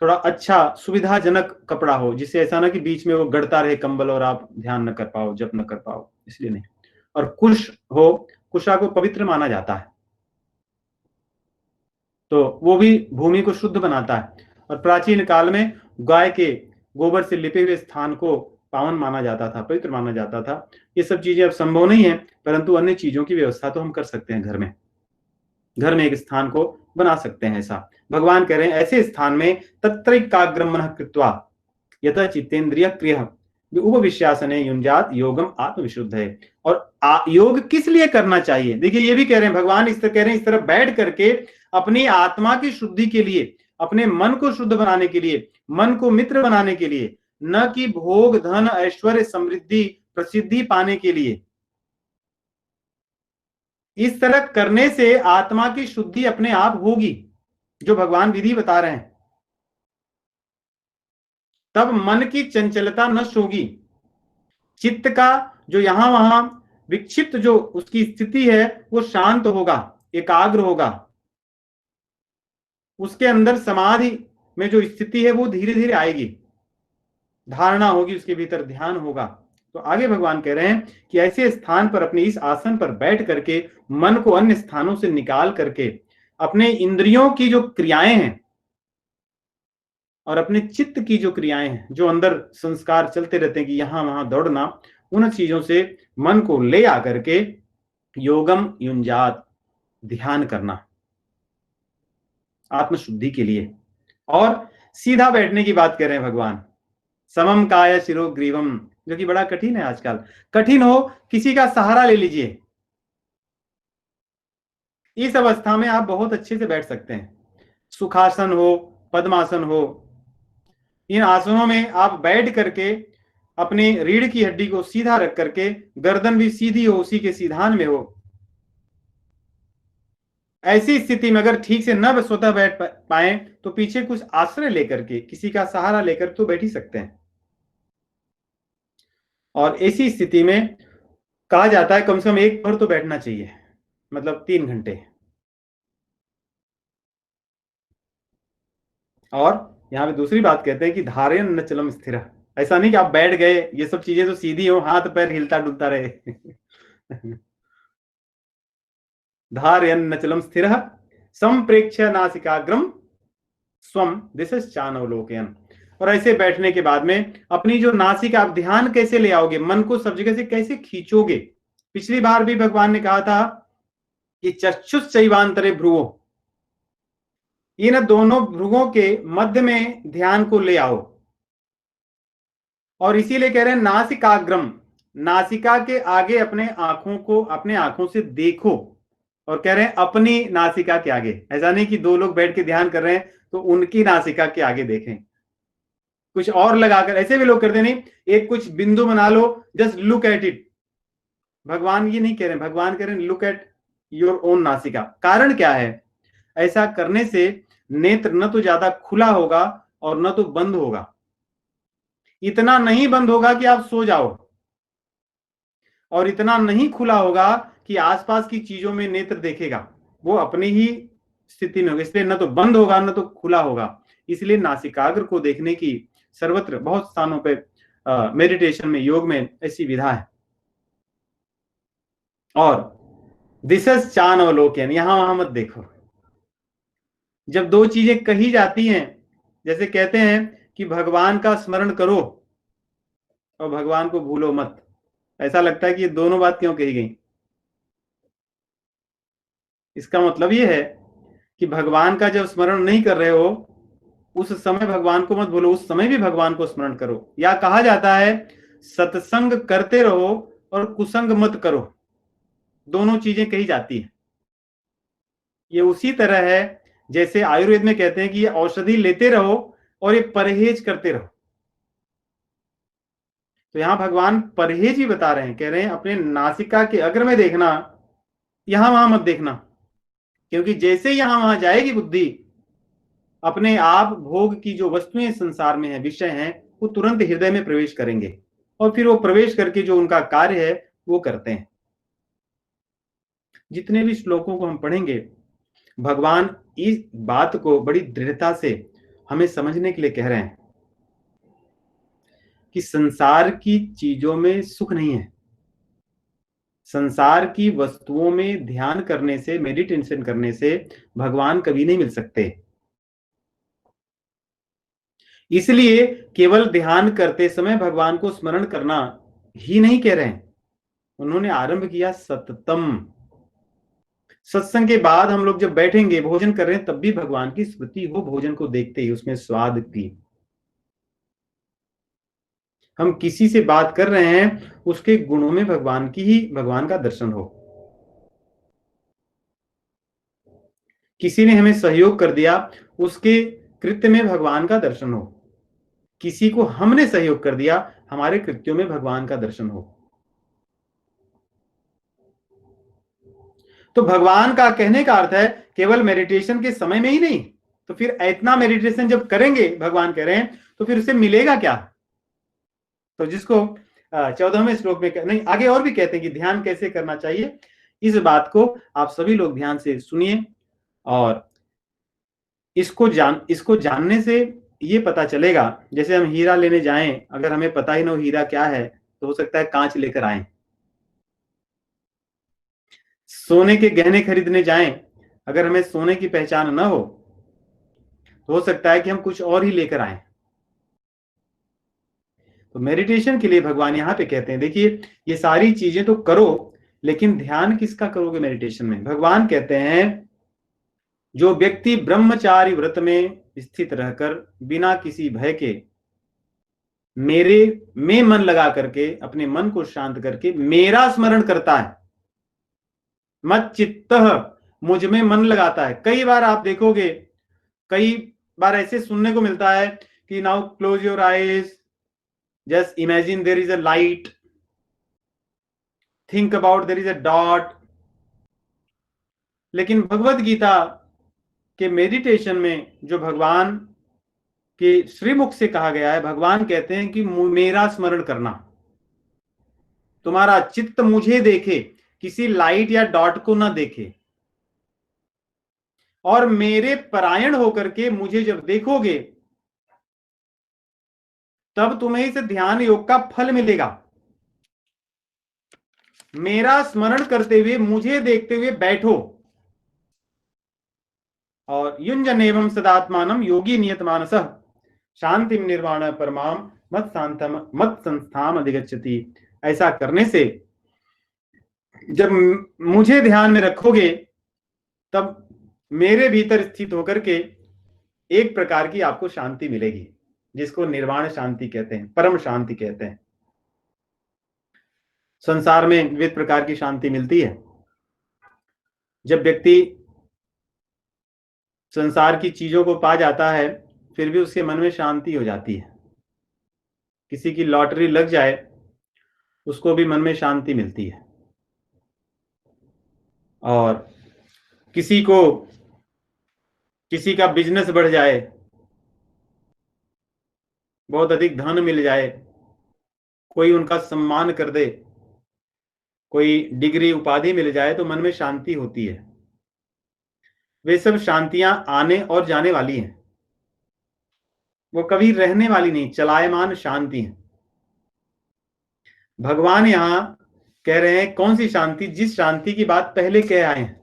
Speaker 1: थोड़ा अच्छा सुविधाजनक कपड़ा हो, जिससे ऐसा ना कि बीच में वो गड़ता रहे कंबल और आप ध्यान न कर पाओ, जप न कर पाओ, इसलिए नहीं। और कुश हो, कुशा को पवित्र माना जाता है, तो वो भी भूमि को शुद्ध बनाता है, और प्राचीन काल में गाय के गोबर से लिपे हुए स्थान को पावन माना जाता था, पवित्र माना जाता था। ये सब चीजें अब संभव नहीं है, परंतु अन्य चीजों की व्यवस्था तो हम कर सकते हैं घर में, घर में एक स्थान को बना सकते हैं। ऐसा भगवान कह रहे हैं, ऐसे स्थान में तत्रैकाग्रम मनः कृत्वा यथा चित्तेन्द्रिय क्रिय उपविश्यासने युंजात योगम आत्मविशुद्ध है। और योग किस लिए करना चाहिए, देखिए ये भी कह रहे हैं भगवान, इस तरह कह रहे हैं, इस तरह बैठ करके अपनी आत्मा की शुद्धि के लिए, अपने मन को शुद्ध बनाने के लिए, मन को मित्र बनाने के लिए, न कि भोग धन ऐश्वर्य समृद्धि प्रसिद्धि पाने के लिए। इस तरह करने से आत्मा की शुद्धि अपने आप होगी, जो भगवान विधि बता रहे हैं। तब मन की चंचलता नष्ट होगी, चित्त का जो यहां वहां विक्षिप्त जो उसकी स्थिति है वो शांत होगा, एकाग्र होगा, उसके अंदर समाधि में जो स्थिति है वो धीरे धीरे आएगी, धारणा होगी, उसके भीतर ध्यान होगा। तो आगे भगवान कह रहे हैं कि ऐसे स्थान पर, अपने इस आसन पर बैठ करके मन को अन्य स्थानों से निकाल करके अपने इंद्रियों की जो क्रियाएं हैं और अपने चित्त की जो क्रियाएं हैं, जो अंदर संस्कार चलते रहते हैं कि यहां वहां दौड़ना, उन चीजों से मन को ले आकर के योगम युंजात, ध्यान करना आत्मशुद्धि के लिए। और सीधा बैठने की बात कर रहे हैं भगवान, समम काय शिरो ग्रीवम, जो कि बड़ा कठिन है आजकल। कठिन हो, किसी का सहारा ले लीजिए, इस अवस्था में आप बहुत अच्छे से बैठ सकते हैं। सुखासन हो, पद्मासन हो, इन आसनों में आप बैठ करके अपने रीढ़ की हड्डी को सीधा रख करके, गर्दन भी सीधी हो, उसी के सीधान में हो। ऐसी स्थिति में अगर ठीक से न स्वतः बैठ पाए तो पीछे कुछ आश्रय लेकर के, किसी का सहारा लेकर तो बैठ ही सकते हैं। और ऐसी स्थिति में कहा जाता है कम से कम 1 पहर तो बैठना चाहिए, मतलब 3 घंटे। और यहाँ पे दूसरी बात कहते हैं कि धारयन न चलम स्थिर। ऐसा नहीं कि आप बैठ गए, ये सब चीजें तो सीधी हो, हाथ पैर हिलता डुलता रहे। धारयन न चलम स्थिर संप्रेक्ष्य नासिकाग्रम स्वम दिशश्चानवलोकयन्। और ऐसे बैठने के बाद में अपनी जो नासिका, आप ध्यान कैसे ले आओगे, मन को सब जगह से कैसे खींचोगे। पिछली बार भी भगवान ने कहा था कि चक्षुष चैवांतरे भ्रुवो, इन दोनों भ्रुवों के मध्य में ध्यान को ले आओ। और इसीलिए कह रहे हैं नासिकाग्रम, नासिका के आगे अपने आंखों को, अपने आंखों से देखो। और कह रहे हैं अपनी नासिका के आगे, ऐसा नहीं कि 2 लोग बैठ के ध्यान कर रहे हैं तो उनकी नासिका के आगे देखें, कुछ और लगाकर। ऐसे भी लोग करते नहीं, एक कुछ बिंदु बना लो, जस्ट लुक एट इट। भगवान ये नहीं कह रहे, भगवान कह रहे हैं लुक एट योर ओन नासिका। कारण क्या है? ऐसा करने से नेत्र न तो ज्यादा खुला होगा और न तो बंद होगा। इतना नहीं बंद होगा कि आप सो जाओ, और इतना नहीं खुला होगा कि आसपास की चीजों में नेत्र देखेगा, वो अपनी ही स्थिति में होगा। इसलिए न तो बंद होगा न तो खुला होगा। इसलिए नासिकाग्र को देखने की सर्वत्र बहुत स्थानों पे मेडिटेशन में, योग में ऐसी विधा है। और दिशस चान अवलोकन, यहां वहां मत देखो। जब 2 चीजें कही जाती हैं, जैसे कहते हैं कि भगवान का स्मरण करो और भगवान को भूलो मत, ऐसा लगता है कि ये दोनों बात क्यों कही गई। इसका मतलब ये है कि भगवान का जब स्मरण नहीं कर रहे हो उस समय भगवान को मत भूलो, उस समय भी भगवान को स्मरण करो। या कहा जाता है सत्संग करते रहो और कुसंग मत करो, दोनों चीजें कही जाती हैं। ये उसी तरह है जैसे आयुर्वेद में कहते हैं कि ये औषधि लेते रहो और ये परहेज करते रहो। तो यहां भगवान परहेज ही बता रहे हैं, कह रहे हैं अपने नासिका के अग्र में देखना, यहां वहां मत देखना। क्योंकि जैसे यहां वहां जाएगी बुद्धि, अपने आप भोग की जो वस्तुएं संसार में है, विषय हैं, वो तुरंत हृदय में प्रवेश करेंगे और फिर वो प्रवेश करके जो उनका कार्य है वो करते हैं। जितने भी श्लोकों को हम पढ़ेंगे, भगवान इस बात को बड़ी दृढ़ता से हमें समझने के लिए कह रहे हैं कि संसार की चीजों में सुख नहीं है। संसार की वस्तुओं में ध्यान करने से, मेडिटेशन करने से भगवान कभी नहीं मिल सकते। इसलिए केवल ध्यान करते समय भगवान को स्मरण करना ही नहीं कह रहे हैं, उन्होंने आरंभ किया सततम। सत्संग के बाद हम लोग जब बैठेंगे, भोजन कर रहे हैं, तब भी भगवान की स्मृति हो, भोजन को देखते ही उसमें स्वाद की। हम किसी से बात कर रहे हैं, उसके गुणों में भगवान की ही, भगवान का दर्शन हो। किसी ने हमें सहयोग कर दिया, उसके कृत्य में भगवान का दर्शन हो। किसी को हमने सहयोग कर दिया, हमारे कृत्यों में भगवान का दर्शन हो। तो भगवान का कहने का अर्थ है केवल मेडिटेशन के समय में ही नहीं, तो फिर इतना मेडिटेशन जब करेंगे, भगवान कह रहे हैं, तो फिर उसे मिलेगा क्या? तो जिसको 14वें श्लोक में नहीं, आगे और भी कहते हैं कि ध्यान कैसे करना चाहिए। इस बात को आप सभी लोग ध्यान से सुनिए, और इसको जानने से ये पता चलेगा, जैसे हम हीरा लेने जाएं, अगर हमें पता ही ना हो हीरा क्या है, तो हो सकता है कांच लेकर आए। सोने के गहने खरीदने जाएं, अगर हमें सोने की पहचान ना हो, तो हो सकता है कि हम कुछ और ही लेकर आए। तो मेडिटेशन के लिए भगवान यहां पे कहते हैं, देखिए ये सारी चीजें तो करो, लेकिन ध्यान किसका करोगे मेडिटेशन में? भगवान कहते हैं जो व्यक्ति ब्रह्मचारी व्रत में स्थित रहकर बिना किसी भय के मेरे में मन लगा करके, अपने मन को शांत करके मेरा स्मरण करता है, मत चित्त, मुझ में मन लगाता है। कई बार आप देखोगे, कई बार ऐसे सुनने को मिलता है कि now close your eyes, Just imagine there is a light. Think about there is a dot. लेकिन भगवत गीता के मेडिटेशन में जो भगवान के श्रीमुख से कहा गया है, भगवान कहते हैं कि मेरा स्मरण करना, तुम्हारा चित्त मुझे देखे, किसी लाइट या डॉट को ना देखे, और मेरे परायण होकर के मुझे जब देखोगे तब तुम्हें इस ध्यान योग का फल मिलेगा। मेरा स्मरण करते हुए, मुझे देखते हुए बैठो, और युंजन एवं सदात्मानम योगी नियत मानसः शांतिम निर्वाण परमाम मत शांतम मत संस्थाम अधिगच्छति। ऐसा करने से जब मुझे ध्यान में रखोगे तब मेरे भीतर स्थित होकर के एक प्रकार की आपको शांति मिलेगी, जिसको निर्वाण शांति कहते हैं, परम शांति कहते हैं। संसार में विविध प्रकार की शांति मिलती है। जब व्यक्ति संसार की चीजों को पा जाता है फिर भी उसके मन में शांति हो जाती है। किसी की लॉटरी लग जाए उसको भी मन में शांति मिलती है, और किसी का बिजनेस बढ़ जाए, बहुत अधिक धन मिल जाए, कोई उनका सम्मान कर दे, कोई डिग्री उपाधि मिल जाए तो मन में शांति होती है। वे सब शांतियां आने और जाने वाली हैं, वो कभी रहने वाली नहीं, चलायमान शांति है। भगवान यहां कह रहे हैं कौन सी शांति? जिस शांति की बात पहले कह आए हैं,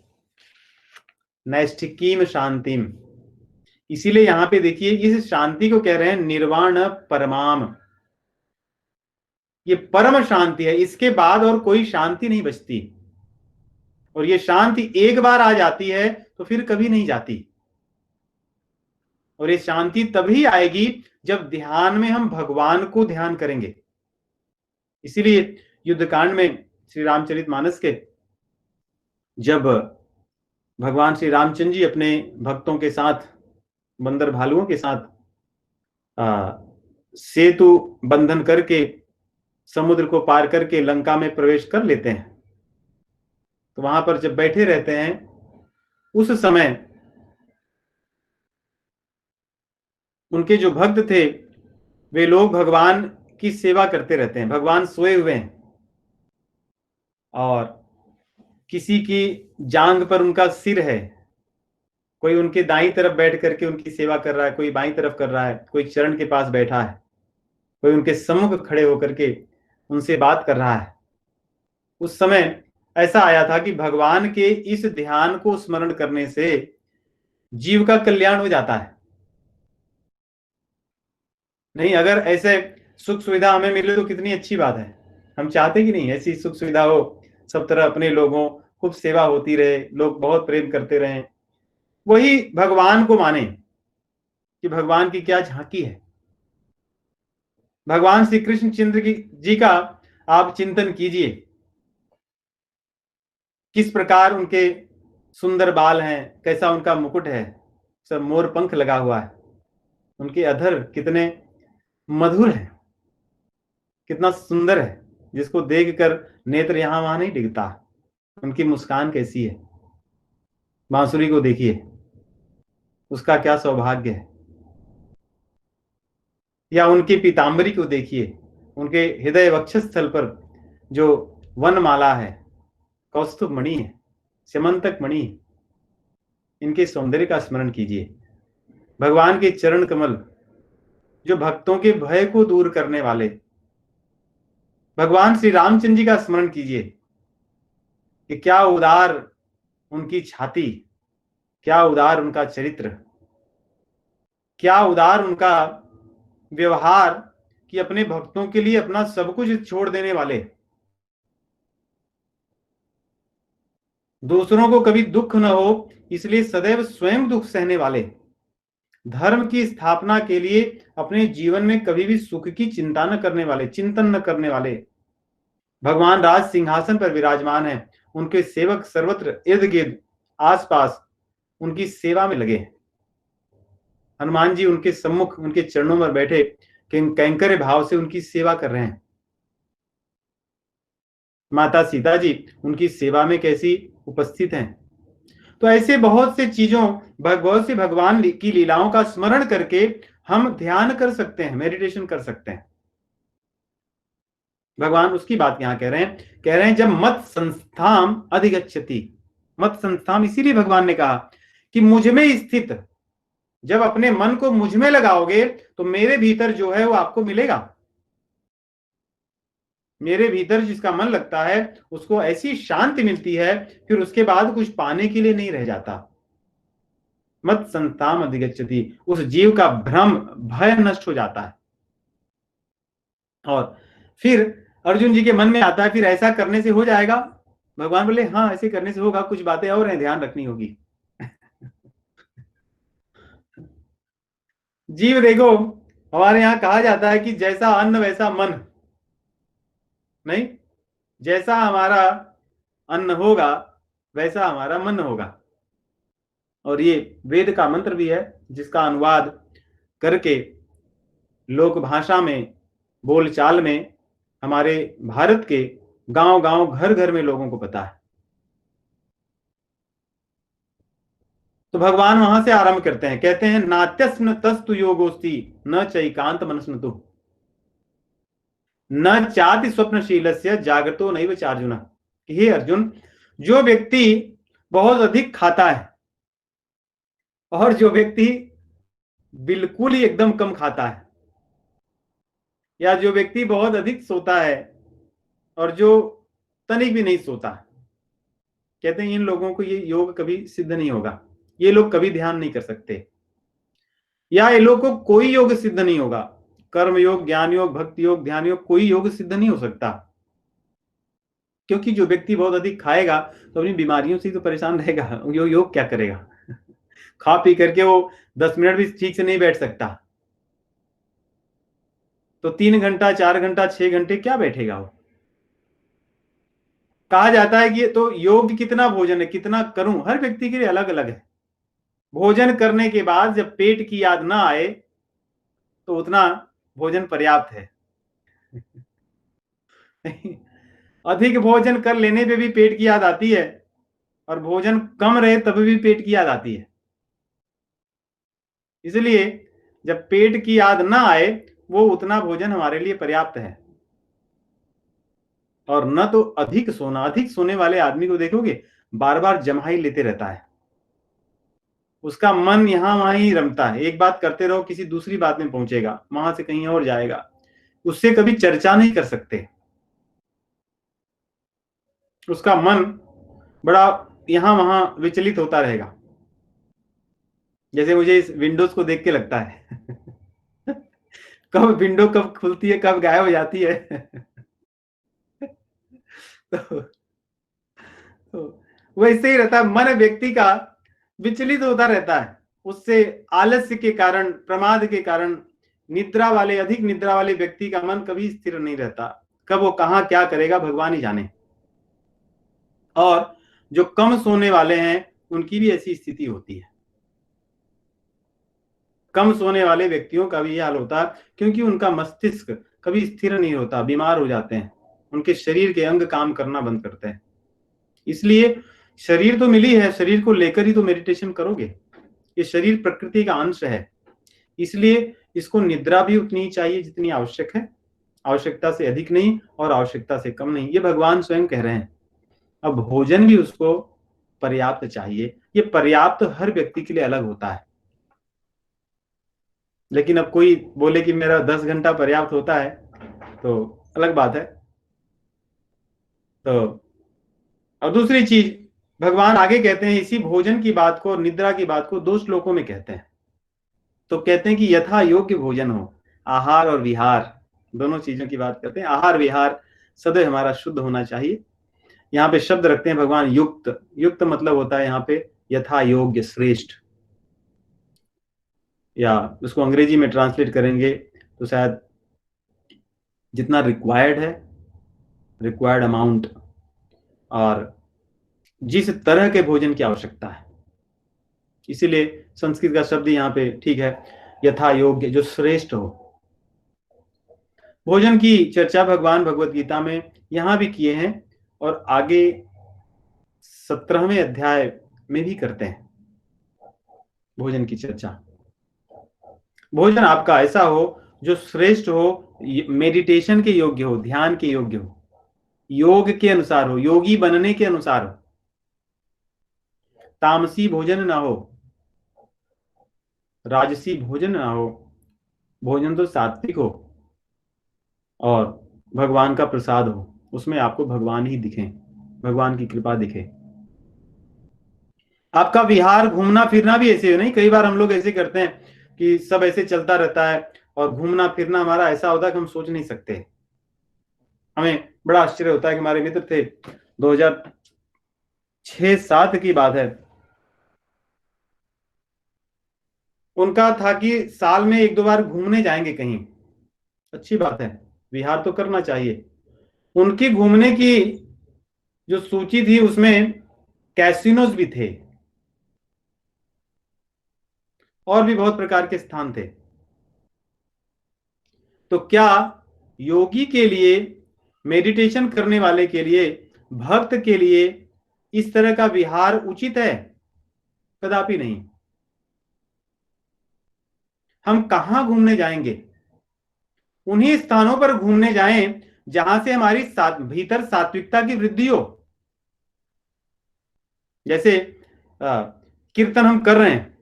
Speaker 1: नैष्ठिकीम शांतिम। इसीलिए यहां पे देखिए इस शांति को कह रहे हैं निर्वाण परमाम। ये परम शांति है, इसके बाद और कोई शांति नहीं बचती, और ये शांति एक बार आ जाती है तो फिर कभी नहीं जाती। और ये शांति तभी आएगी जब ध्यान में हम भगवान को ध्यान करेंगे। इसीलिए युद्धकांड में श्री रामचरितमानस के जब भगवान श्री रामचंद्र जी अपने भक्तों के साथ, बंदर भालुओं के साथ सेतु बंधन करके समुद्र को पार करके लंका में प्रवेश कर लेते हैं, तो वहां पर जब बैठे रहते हैं उस समय उनके जो भक्त थे वे लोग भगवान की सेवा करते रहते हैं। भगवान सोए हुए हैं और किसी की जांग पर उनका सिर है, कोई उनके दाईं तरफ बैठ करके उनकी सेवा कर रहा है, कोई बाईं तरफ कर रहा है, कोई चरण के पास बैठा है, कोई उनके सम्मुख खड़े होकर के उनसे बात कर रहा है। उस समय ऐसा आया था कि भगवान के इस ध्यान को स्मरण करने से जीव का कल्याण हो जाता है। नहीं, अगर ऐसे सुख सुविधा हमें मिले तो कितनी अच्छी बात है। हम चाहते कि नहीं ऐसी सुख सुविधा हो, सब तरह अपने लोगों खूब सेवा होती रहे, लोग बहुत प्रेम करते रहें। वही भगवान को माने कि भगवान की क्या झांकी है। भगवान श्री कृष्ण चंद्र जी का आप चिंतन कीजिए, किस प्रकार उनके सुंदर बाल हैं, कैसा उनका मुकुट है, सब मोर पंख लगा हुआ है, उनके अधर कितने मधुर है, कितना सुंदर है, जिसको देखकर नेत्र यहां वहां नहीं डिगता। उनकी मुस्कान कैसी है, बांसुरी को देखिए, उसका क्या सौभाग्य है। या उनकी पीतांबरी को देखिए, उनके हृदय वक्षस्थल पर जो वनमाला है, कौस्तुभ मणि है, स्यमंतक मणि है, इनके सौंदर्य का स्मरण कीजिए। भगवान के चरण कमल जो भक्तों के भय को दूर करने वाले, भगवान श्री रामचंद्र जी का स्मरण कीजिए कि क्या उदार उनकी छाती, क्या उदार उनका चरित्र, क्या उदार उनका व्यवहार कि अपने भक्तों के लिए अपना सब कुछ छोड़ देने वाले, दूसरों को कभी दुख न हो इसलिए सदैव स्वयं दुख सहने वाले, धर्म की स्थापना के लिए अपने जीवन में कभी भी सुख की चिंता न करने वाले, चिंतन न करने वाले। भगवान राज सिंहासन पर विराजमान है, उनके सेवक सर्वत्र इर्द गिर्द आसपास उनकी सेवा में लगे। हनुमान जी उनके सम्मुख उनके चरणों में बैठे कैंकर भाव से उनकी सेवा कर रहे हैं। माता सीता जी उनकी सेवा में कैसी उपस्थित हैं। तो ऐसे बहुत से चीजों, बहुत सी भगवान की लीलाओं का स्मरण करके हम ध्यान कर सकते हैं, मेडिटेशन कर सकते हैं। भगवान उसकी बात यहां कह रहे हैं जब मत संस्थाम अधिगच्छति। मत संस्थाम इसीलिए भगवान ने कहा कि मुझ में स्थित, जब अपने मन को मुझ में लगाओगे तो मेरे भीतर जो है वो आपको मिलेगा। मेरे भीतर जिसका मन लगता है उसको ऐसी शांति मिलती है, फिर उसके बाद कुछ पाने के लिए नहीं रह जाता। मत संताम अधिगच्छति, उस जीव का भ्रम भय नष्ट हो जाता है। और फिर अर्जुन जी के मन में आता है फिर ऐसा करने से हो जाएगा। भगवान बोले हाँ ऐसे करने से होगा, कुछ बातें और हैं ध्यान रखनी होगी। जीव देखो, हमारे यहां कहा जाता है कि जैसा अन्न वैसा मन, नहीं, जैसा हमारा अन्न होगा वैसा हमारा मन होगा। और ये वेद का मंत्र भी है जिसका अनुवाद करके लोक भाषा में, बोलचाल में हमारे भारत के गांव गांव घर घर में लोगों को पता है। तो भगवान वहां से आरंभ करते हैं, कहते हैं नात्यस्न तस्तु योगोस्ति न चैकांत मनस्मतु न चाति स्वप्नशीलस्य जागतो नैव चार्जुन। हे अर्जुन, जो व्यक्ति बहुत अधिक खाता है और जो व्यक्ति बिल्कुल ही एकदम कम खाता है, या जो व्यक्ति बहुत अधिक सोता है और जो तनिक भी नहीं सोता, कहते हैं इन लोगों को ये योग कभी सिद्ध नहीं होगा। ये लोग कभी ध्यान नहीं कर सकते, या ये लोग को कोई योग सिद्ध नहीं होगा। कर्म योग, ज्ञान योग, भक्ति योग, ध्यान योग, कोई योग सिद्ध नहीं हो सकता। क्योंकि जो व्यक्ति बहुत अधिक खाएगा तो अपनी बीमारियों से तो परेशान रहेगा, योग क्या करेगा। खा पी करके वो 10 मिनट भी ठीक से नहीं बैठ सकता, तो 3 घंटा, 4 घंटा, 6 घंटे क्या बैठेगा वो। कहा जाता है कि तो योग कितना भोजन है, कितना करूं, हर व्यक्ति के लिए अलग अलग है। भोजन करने के बाद जब पेट की याद ना आए तो उतना भोजन पर्याप्त है। अधिक भोजन कर लेने पे भी पेट की याद आती है, और भोजन कम रहे तब भी पेट की याद आती है। इसलिए जब पेट की याद ना आए वो उतना भोजन हमारे लिए पर्याप्त है। और न तो अधिक सोना, अधिक सोने वाले आदमी को देखोगे बार बार जम्हाई लेते रहता है, उसका मन यहां वहां ही रमता है। एक बात करते रहो किसी दूसरी बात में पहुंचेगा, वहां से कहीं और जाएगा, उससे कभी चर्चा नहीं कर सकते। उसका मन बड़ा यहां वहां विचलित होता रहेगा। जैसे मुझे इस विंडोज को देख के लगता है कब विंडो कब खुलती है, कब गायब हो जाती है। तो, तो वैसे ही रहता है, मन व्यक्ति का विचलित होता रहता है। उससे आलस्य के कारण, प्रमाद के कारण, निद्रा वाले, अधिक निद्रा वाले व्यक्ति का मन कभी स्थिर नहीं रहता। कब वो कहां क्या करेगा भगवान ही जाने। और जो कम सोने वाले हैं उनकी भी ऐसी स्थिति होती है। कम सोने वाले व्यक्तियों का भी यह हाल होता है, क्योंकि उनका मस्तिष्क कभी स्थिर नहीं होता, बीमार हो जाते हैं, उनके शरीर के अंग काम करना बंद करते हैं। इसलिए शरीर तो मिली है, शरीर को लेकर ही तो मेडिटेशन करोगे। ये शरीर प्रकृति का अंश है, इसलिए इसको निद्रा भी उतनी ही चाहिए जितनी आवश्यक है, आवश्यकता से अधिक नहीं और आवश्यकता से कम नहीं। ये भगवान स्वयं कह रहे हैं। अब भोजन भी उसको पर्याप्त चाहिए। ये पर्याप्त हर व्यक्ति के लिए अलग होता है। लेकिन अब कोई बोले कि मेरा 10 घंटा पर्याप्त होता है तो अलग बात है। तो और दूसरी चीज भगवान आगे कहते हैं, इसी भोजन की बात को, निद्रा की बात को 2 श्लोकों में कहते हैं। तो कहते हैं कि यथा योग्य भोजन हो, आहार और विहार दोनों चीजों की बात करते हैं। आहार विहार सदैव हमारा शुद्ध होना चाहिए। यहाँ पे शब्द रखते हैं भगवान युक्त। युक्त मतलब होता है यहाँ पे यथा योग्य, श्रेष्ठ, या उसको अंग्रेजी में ट्रांसलेट करेंगे तो शायद जितना रिक्वायर्ड है, रिक्वायर्ड अमाउंट, और जिस तरह के भोजन की आवश्यकता है। इसीलिए संस्कृत का शब्द यहाँ पे ठीक है, यथा योग्य, जो श्रेष्ठ हो। भोजन की चर्चा भगवान भगवत गीता में यहां भी किए हैं और आगे 17वें अध्याय में भी करते हैं भोजन की चर्चा। भोजन आपका ऐसा हो जो श्रेष्ठ हो, मेडिटेशन के योग्य हो, ध्यान के योग्य हो, योग के अनुसार हो, योगी बनने के अनुसार हो। तामसी भोजन ना हो, राजसी भोजन ना हो, भोजन तो सात्विक हो और भगवान का प्रसाद हो, उसमें आपको भगवान ही दिखे, भगवान की कृपा दिखे। आपका विहार घूमना फिरना भी ऐसे हो, नहीं कई बार हम लोग ऐसे करते हैं कि सब ऐसे चलता रहता है और घूमना फिरना हमारा ऐसा होता है कि हम सोच नहीं सकते। हमें बड़ा आश्चर्य होता है कि हमारे मित्र थे, 2006-07 की बात है, उनका था कि साल में 1-2 बार घूमने जाएंगे कहीं। अच्छी बात है, विहार तो करना चाहिए। उनकी घूमने की जो सूची थी उसमें कैसीनोज भी थे और भी बहुत प्रकार के स्थान थे। तो क्या योगी के लिए, मेडिटेशन करने वाले के लिए, भक्त के लिए इस तरह का विहार उचित है? कदापि नहीं। हम कहां घूमने जाएंगे? उन्हीं स्थानों पर घूमने जाएं जहां से हमारी भीतर सात्विकता की वृद्धि हो। जैसे कीर्तन हम कर रहे हैं,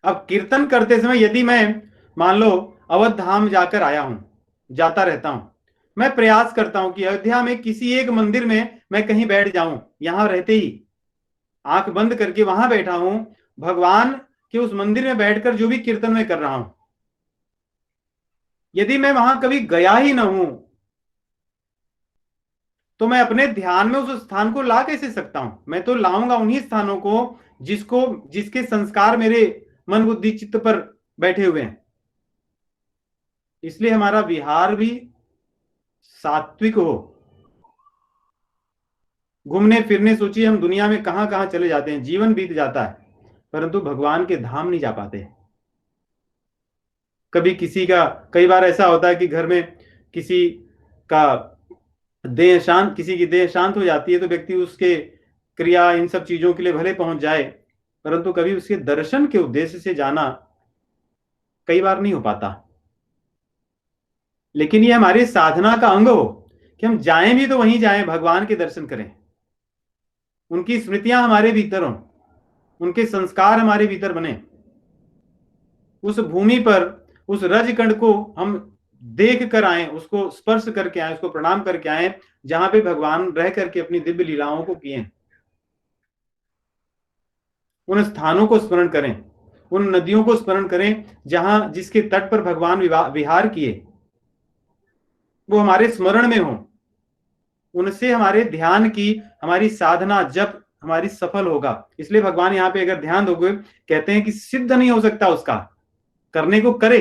Speaker 1: अब कीर्तन करते समय यदि मैं मान लो अवध धाम जाकर आया हूं, जाता रहता हूं, मैं प्रयास करता हूं कि अयोध्या में किसी एक मंदिर में मैं कहीं बैठ जाऊं, यहां रहते ही आंख बंद करके वहां बैठा हूं, भगवान के उस मंदिर में बैठकर जो भी कीर्तन मैं कर रहा हूं, यदि मैं वहां कभी गया ही ना हूं तो मैं अपने ध्यान में उस स्थान को ला कैसे सकता हूं? मैं तो लाऊंगा उन्हीं स्थानों को जिसको जिसके संस्कार मेरे मन बुद्धि चित्त पर बैठे हुए हैं। इसलिए हमारा विहार भी सात्विक हो। घूमने फिरने, सोचिए हम दुनिया में कहां कहां चले जाते हैं, जीवन बीत जाता है परंतु भगवान के धाम नहीं जा पाते। कभी किसी का, कई बार ऐसा होता है कि घर में किसी का देह शांत, किसी की देह शांत हो जाती है तो व्यक्ति उसके क्रिया इन सब चीजों के लिए भले पहुंच जाए परंतु कभी उसके दर्शन के उद्देश्य से जाना कई बार नहीं हो पाता। लेकिन ये हमारी साधना का अंग हो कि हम जाएं भी तो वहीं जाएं, भगवान के दर्शन करें, उनकी स्मृतियां हमारे भीतर हों, उनके संस्कार हमारे भीतर बने, उस भूमि पर उस रजकंड को हम देख कर आए, उसको स्पर्श करके आए, उसको प्रणाम करके आए जहां पे भगवान रह करके अपनी दिव्य लीलाओं को किए। उन स्थानों को स्मरण करें, उन नदियों को स्मरण करें जहां जिसके तट पर भगवान विहार किए, वो हमारे स्मरण में हो, उनसे हमारे ध्यान की, हमारी साधना जब हमारी सफल होगा। इसलिए भगवान यहाँ पे अगर ध्यान दोगे कहते हैं कि सिद्ध नहीं हो सकता उसका, करने को करे।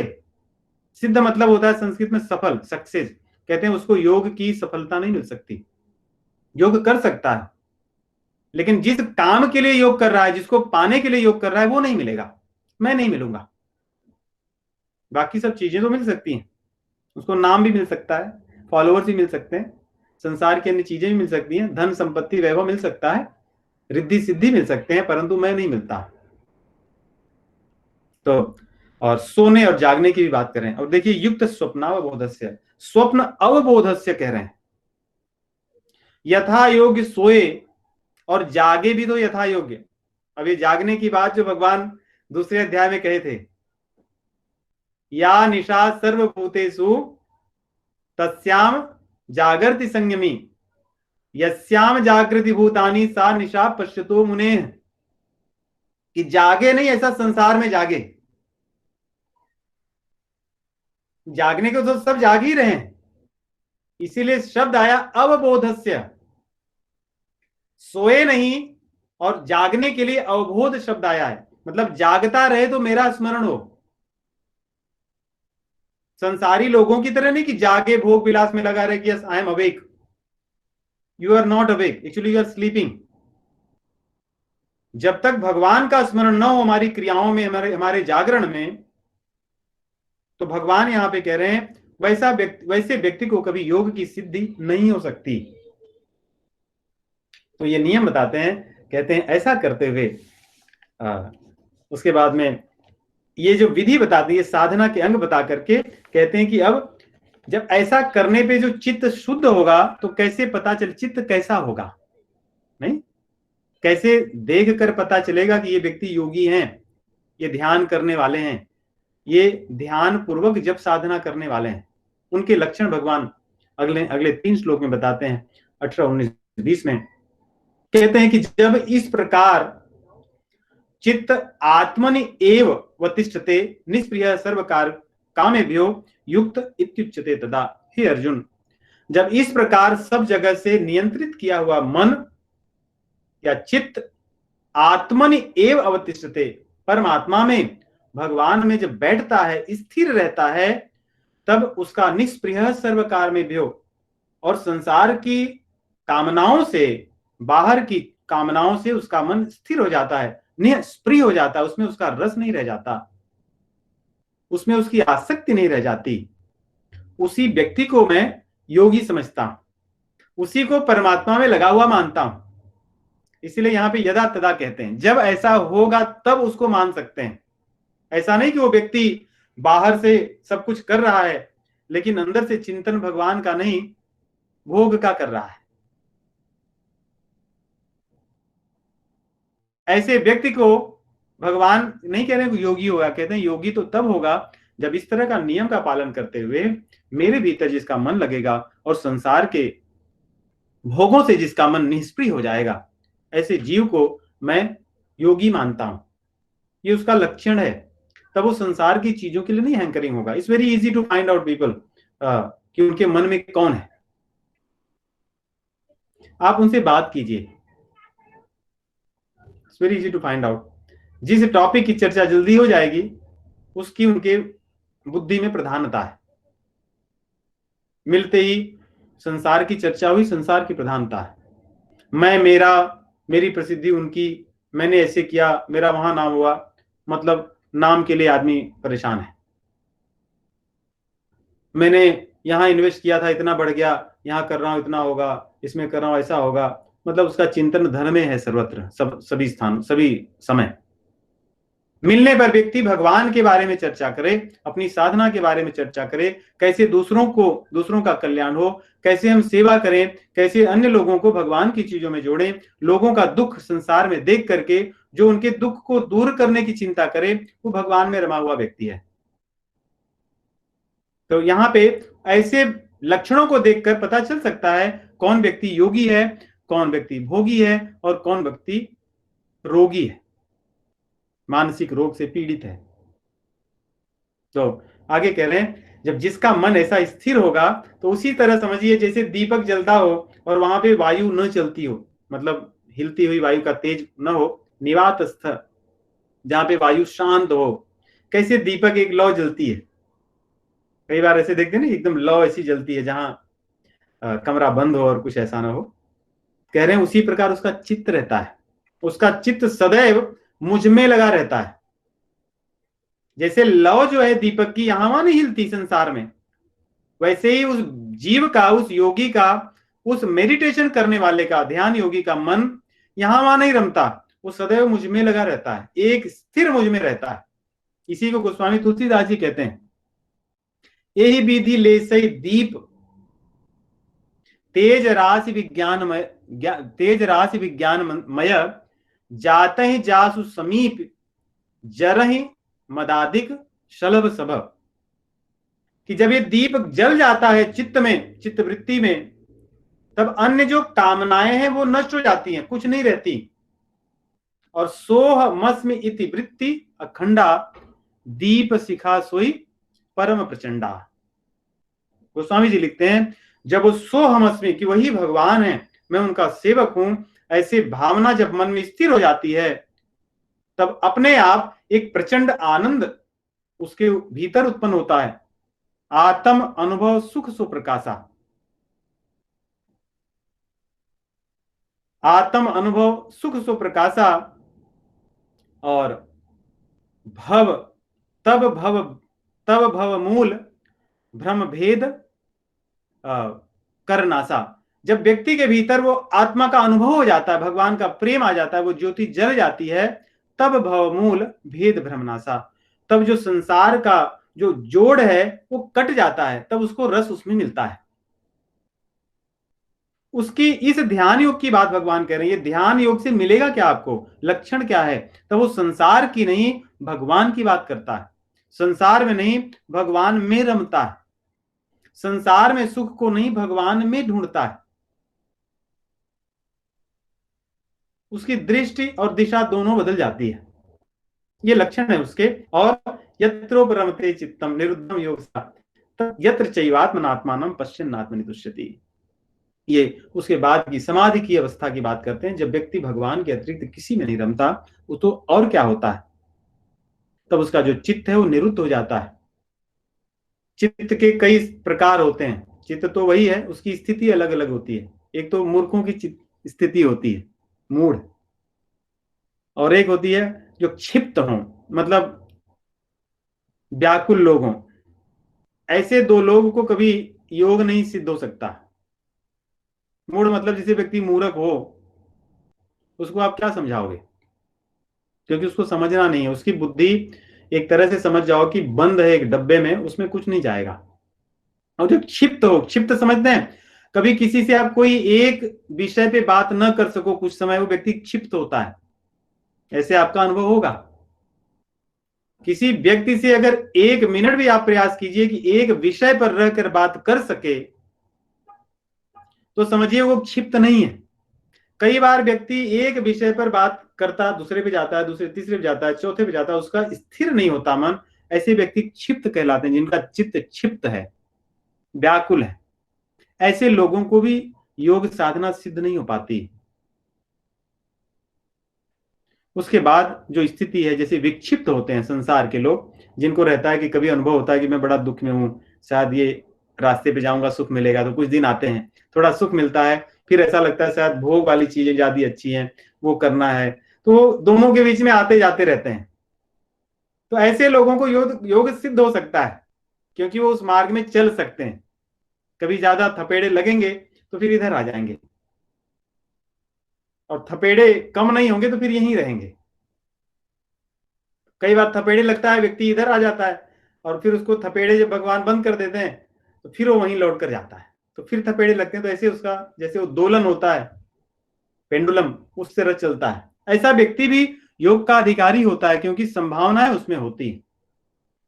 Speaker 1: सिद्ध मतलब होता है संस्कृत में सफल, सक्सेस। कहते हैं उसको योग की सफलता नहीं मिल सकती। योग कर सकता है लेकिन जिस काम के लिए योग कर रहा है, जिसको पाने के लिए योग कर रहा है, वो नहीं मिलेगा, मैं नहीं मिलूंगा। बाकी सब चीजें तो मिल सकती हैं, उसको नाम भी मिल सकता है, फॉलोअर्स भी मिल सकते हैं, संसार की अन्य चीजें भी मिल सकती हैं, धन संपत्ति वैभव मिल सकता है, रिद्धि सिद्धि मिल सकते हैं परंतु मैं नहीं मिलता। तो और सोने और जागने की भी बात करें, और देखिए युक्त स्वप्नावबोधस्य, स्वप्न अवबोधस्य कह रहे हैं, यथा योग्य सोए और जागे भी तो यथा योग्य। अब ये जागने की बात जो भगवान दूसरे अध्याय में कहे थे, या निशा सर्वभूतेषु तस्याम जागृति संयमी यस्याम जागृति भूतानी सा निशा पश्यतो मुने, कि जागे नहीं ऐसा संसार में जागे। जागने को तो सब जाग ही रहे हैं, इसीलिए शब्द आया अवबोधस्य, सोए नहीं और जागने के लिए अवबोध शब्द आया है, मतलब जागता रहे तो मेरा स्मरण हो। संसारी लोगों की तरह नहीं कि जागे भोग विलास में लगा रहे कि yes I am awake, you are not awake, actually you are sleeping. जब तक भगवान का स्मरण न हो हमारी क्रियाओं में, हमारे जागरण में, तो भगवान यहाँ पे कह रहे हैं वैसे व्यक्ति को कभी योग की सिद्धि नहीं हो सकती। तो ये नियम बताते हैं, कहते हैं ऐसा करते हुए उसके बाद में ये जो विधि बताती है, साधना के अंग बता करके कहते हैं कि अब जब ऐसा करने पे जो चित्त शुद्ध होगा तो कैसे पता चल, चित्त कैसा होगा, नहीं कैसे देख कर पता चलेगा कि ये व्यक्ति योगी हैं, ये ध्यान करने वाले हैं, ये ध्यान पूर्वक जब साधना करने वाले हैं। उनके लक्षण भगवान अगले अगले 3 श्लोक में बताते हैं, 18, 19, 20 में कहते हैं कि जब इस प्रकार चित्त आत्मनि एव वतिष्ठते निष्प्रिय सर्वकार कामेभ्यो युक्त इत्युच्यते तदा। हे अर्जुन, जब इस प्रकार सब जगह से नियंत्रित किया हुआ मन या चित्त आत्मनि एव अवतिष्ठते, परमात्मा में, भगवान में जब बैठता है, स्थिर रहता है, तब उसका निष्प्रिय सर्वकार में भ्यो, और संसार की कामनाओं से, बाहर की कामनाओं से उसका मन स्थिर हो जाता है, निष्प्रिय हो जाता है, उसमें उसका रस नहीं रह जाता, उसमें उसकी आसक्ति नहीं रह जाती। उसी व्यक्ति को मैं योगी समझता हूं, उसी को परमात्मा में लगा हुआ मानता हूं। इसलिए यहां पे यदा तदा कहते हैं, जब ऐसा होगा तब उसको मान सकते हैं। ऐसा नहीं कि वो व्यक्ति बाहर से सब कुछ कर रहा है लेकिन अंदर से चिंतन भगवान का नहीं, भोग का कर रहा है। ऐसे व्यक्ति को भगवान नहीं कह रहे योगी होगा, कहते हैं योगी तो तब होगा जब इस तरह का नियम का पालन करते हुए मेरे भीतर जिसका मन लगेगा और संसार के भोगों से जिसका मन निष्प्रिय हो जाएगा, ऐसे जीव को मैं योगी मानता हूं। ये उसका लक्षण है, तब वो संसार की चीजों के लिए नहीं हैंकरिंग होगा। It's very easy to find out people कि उनके मन में कौन है। आप उनसे बात कीजिए, it's very easy to find out. जिस टॉपिक की चर्चा जल्दी हो जाएगी उसकी उनके बुद्धि में प्रधानता है। मिलते ही संसार की चर्चा हुई, संसार की प्रधानता है। मैं, मेरा, मेरी प्रसिद्धि, उनकी, मैंने ऐसे किया, मेरा वहां नाम हुआ, मतलब नाम के लिए आदमी परेशान है। मैंने यहां इन्वेस्ट किया था, इतना बढ़ गया, यहां कर रहा हूं, इतना होगा, इसमें कर रहा हूं, ऐसा होगा। मतलब उसका चिंतन धन में है सर्वत्र, सभी स्थान, सभी समय। मिलने पर व्यक्ति भगवान के बारे में चर्चा करे, अपनी साधना के बारे में चर्चा करे, कैसे दूसरों का कल्याण हो, कैसे हम सेवा करें, कैसे अन्य लोगों को भगवान की चीजों में जोड़ें, लोगों का दुख संसार में देख करके जो उनके दुख को दूर करने की चिंता करे, वो भगवान में रमा हुआ व्यक्ति है। तो यहाँ पे ऐसे लक्षणों को देखकर पता चल सकता है कौन व्यक्ति योगी है, कौन व्यक्ति भोगी है और कौन व्यक्ति रोगी है, मानसिक रोग से पीड़ित है। तो आगे कह रहे हैं जब जिसका मन ऐसा स्थिर होगा तो उसी तरह समझिए जैसे दीपक जलता हो और वहां पे वायु न चलती हो, मतलब हिलती हुई वायु का तेज न हो, निवातस्थ जहां पे वायु शांत हो, कैसे दीपक एक लौ जलती है। कई बार ऐसे देखते हैं ना, एकदम लौ ऐसी जलती है जहां कमरा बंद हो और कुछ ऐसा ना हो। कह रहे हैं उसी प्रकार उसका चित्त रहता है, उसका चित्त सदैव मुझ में लगा रहता है। जैसे लौ जो है दीपक की यहां वहां नहीं हिलती संसार में, वैसे ही उस जीव का, उस योगी का, उस मेडिटेशन करने वाले का, ध्यान योगी का मन यहां वहां नहीं रमता, वो सदैव मुझ में लगा रहता है, एक स्थिर मुझ में रहता है। इसी को गोस्वामी तुलसीदास जी कहते हैं, यही विधि ले सही दीप तेज राशि विज्ञानमय जाते ही जासु समीप जरहि मदादिक शलभ सभ। कि जब ये दीप जल जाता है चित्त में, चित्त वृत्ति में, तब अन्य जो कामनाएं हैं वो नष्ट हो जाती हैं, कुछ नहीं रहती। और सोह मस्मि इति वृत्ति अखंडा दीप शिखा सोई परम प्रचंडा। गोस्वामी जी लिखते हैं जब वो सोहमस्मि कि वही भगवान है, मैं उनका सेवक हूं, ऐसे भावना जब मन में स्थिर हो जाती है तब अपने आप एक प्रचंड आनंद उसके भीतर उत्पन्न होता है। आत्म अनुभव सुख सुप्रकाशा, आत्म अनुभव सुख सुप्रकाशा। और भव, तब भव तब भव मूल भ्रम भेद कर नासा। जब व्यक्ति के भीतर वो आत्मा का अनुभव हो जाता है, भगवान का प्रेम आ जाता है, वो ज्योति जल जाती है, तब भवमूल भेद भ्रमनासा, तब जो संसार का जो जोड़ है वो कट जाता है, तब उसको रस उसमें मिलता है। उसकी इस ध्यान योग की बात भगवान कह रहे हैं। ये ध्यान योग से मिलेगा क्या आपको, लक्षण क्या है? तब वो संसार की नहीं भगवान की बात करता है, संसार में नहीं भगवान में रमता है, संसार में सुख को नहीं भगवान में ढूंढता है। उसकी दृष्टि और दिशा दोनों बदल जाती है, ये लक्षण है उसके। और यत्रोपरमते चित्तम निरुद्धम योग यत्र चैवात्मनात्मानं पश्यन्नात्मनि तुष्यति। ये उसके बाद की समाधि की अवस्था की बात करते हैं, जब व्यक्ति भगवान के अतिरिक्त किसी में नहीं रमता, वो तो और क्या होता है, तब उसका जो चित्त है वो निरुद्ध हो जाता है। चित्त के कई प्रकार होते हैं, चित्त तो वही है, उसकी स्थिति अलग अलग होती है। एक तो मूर्खों की स्थिति होती है, मूढ़, और एक होती है जो क्षिप्त हो, मतलब व्याकुल लोग हों। ऐसे दो लोगों को कभी योग नहीं सिद्ध हो सकता। मूढ़ मतलब जिसे व्यक्ति मूर्ख हो, उसको आप क्या समझाओगे, क्योंकि उसको समझना नहीं है, उसकी बुद्धि एक तरह से समझ जाओ कि बंद है एक डब्बे में, उसमें कुछ नहीं जाएगा। और जो क्षिप्त हो, क्षिप्त समझते हैं, कभी किसी से आप कोई एक विषय पे बात न कर सको कुछ समय, वो व्यक्ति क्षिप्त होता है। ऐसे आपका अनुभव होगा। किसी व्यक्ति से अगर एक मिनट भी आप प्रयास कीजिए कि एक विषय पर रहकर बात कर सके, तो समझिए वो क्षिप्त नहीं है। कई बार व्यक्ति एक विषय पर बात करता, दूसरे पे जाता है, दूसरे तीसरे पे जाता है, चौथे पे जाता है, उसका स्थिर नहीं होता मन, ऐसे व्यक्ति क्षिप्त कहलाते हैं, जिनका चित्त क्षिप्त है, व्याकुल है। ऐसे लोगों को भी योग साधना सिद्ध नहीं हो पाती। उसके बाद जो स्थिति है, जैसे विक्षिप्त होते हैं संसार के लोग, जिनको रहता है कि कभी अनुभव होता है कि मैं बड़ा दुख में हूं, शायद ये रास्ते पे जाऊंगा सुख मिलेगा, तो कुछ दिन आते हैं, थोड़ा सुख मिलता है, फिर ऐसा लगता है शायद भोग वाली चीजें ज्यादा अच्छी हैं, वो करना है, तो दोनों के बीच में आते जाते रहते हैं। तो ऐसे लोगों को योग योग सिद्ध हो सकता है, क्योंकि वो उस मार्ग में चल सकते हैं। कभी ज्यादा थपेड़े लगेंगे तो फिर इधर आ जाएंगे, और थपेड़े कम नहीं होंगे तो फिर यहीं रहेंगे। कई बार थपेड़े लगता है, व्यक्ति इधर आ जाता है, और फिर उसको थपेड़े जब भगवान बंद कर देते हैं तो फिर वो वहीं लौट कर जाता है, तो फिर थपेड़े लगते हैं। तो ऐसे उसका जैसे वो दोलन होता है, पेंडुलम, उस तरह चलता है। ऐसा व्यक्ति भी योग का अधिकारी होता है, क्योंकि संभावनाएं उसमें होती है।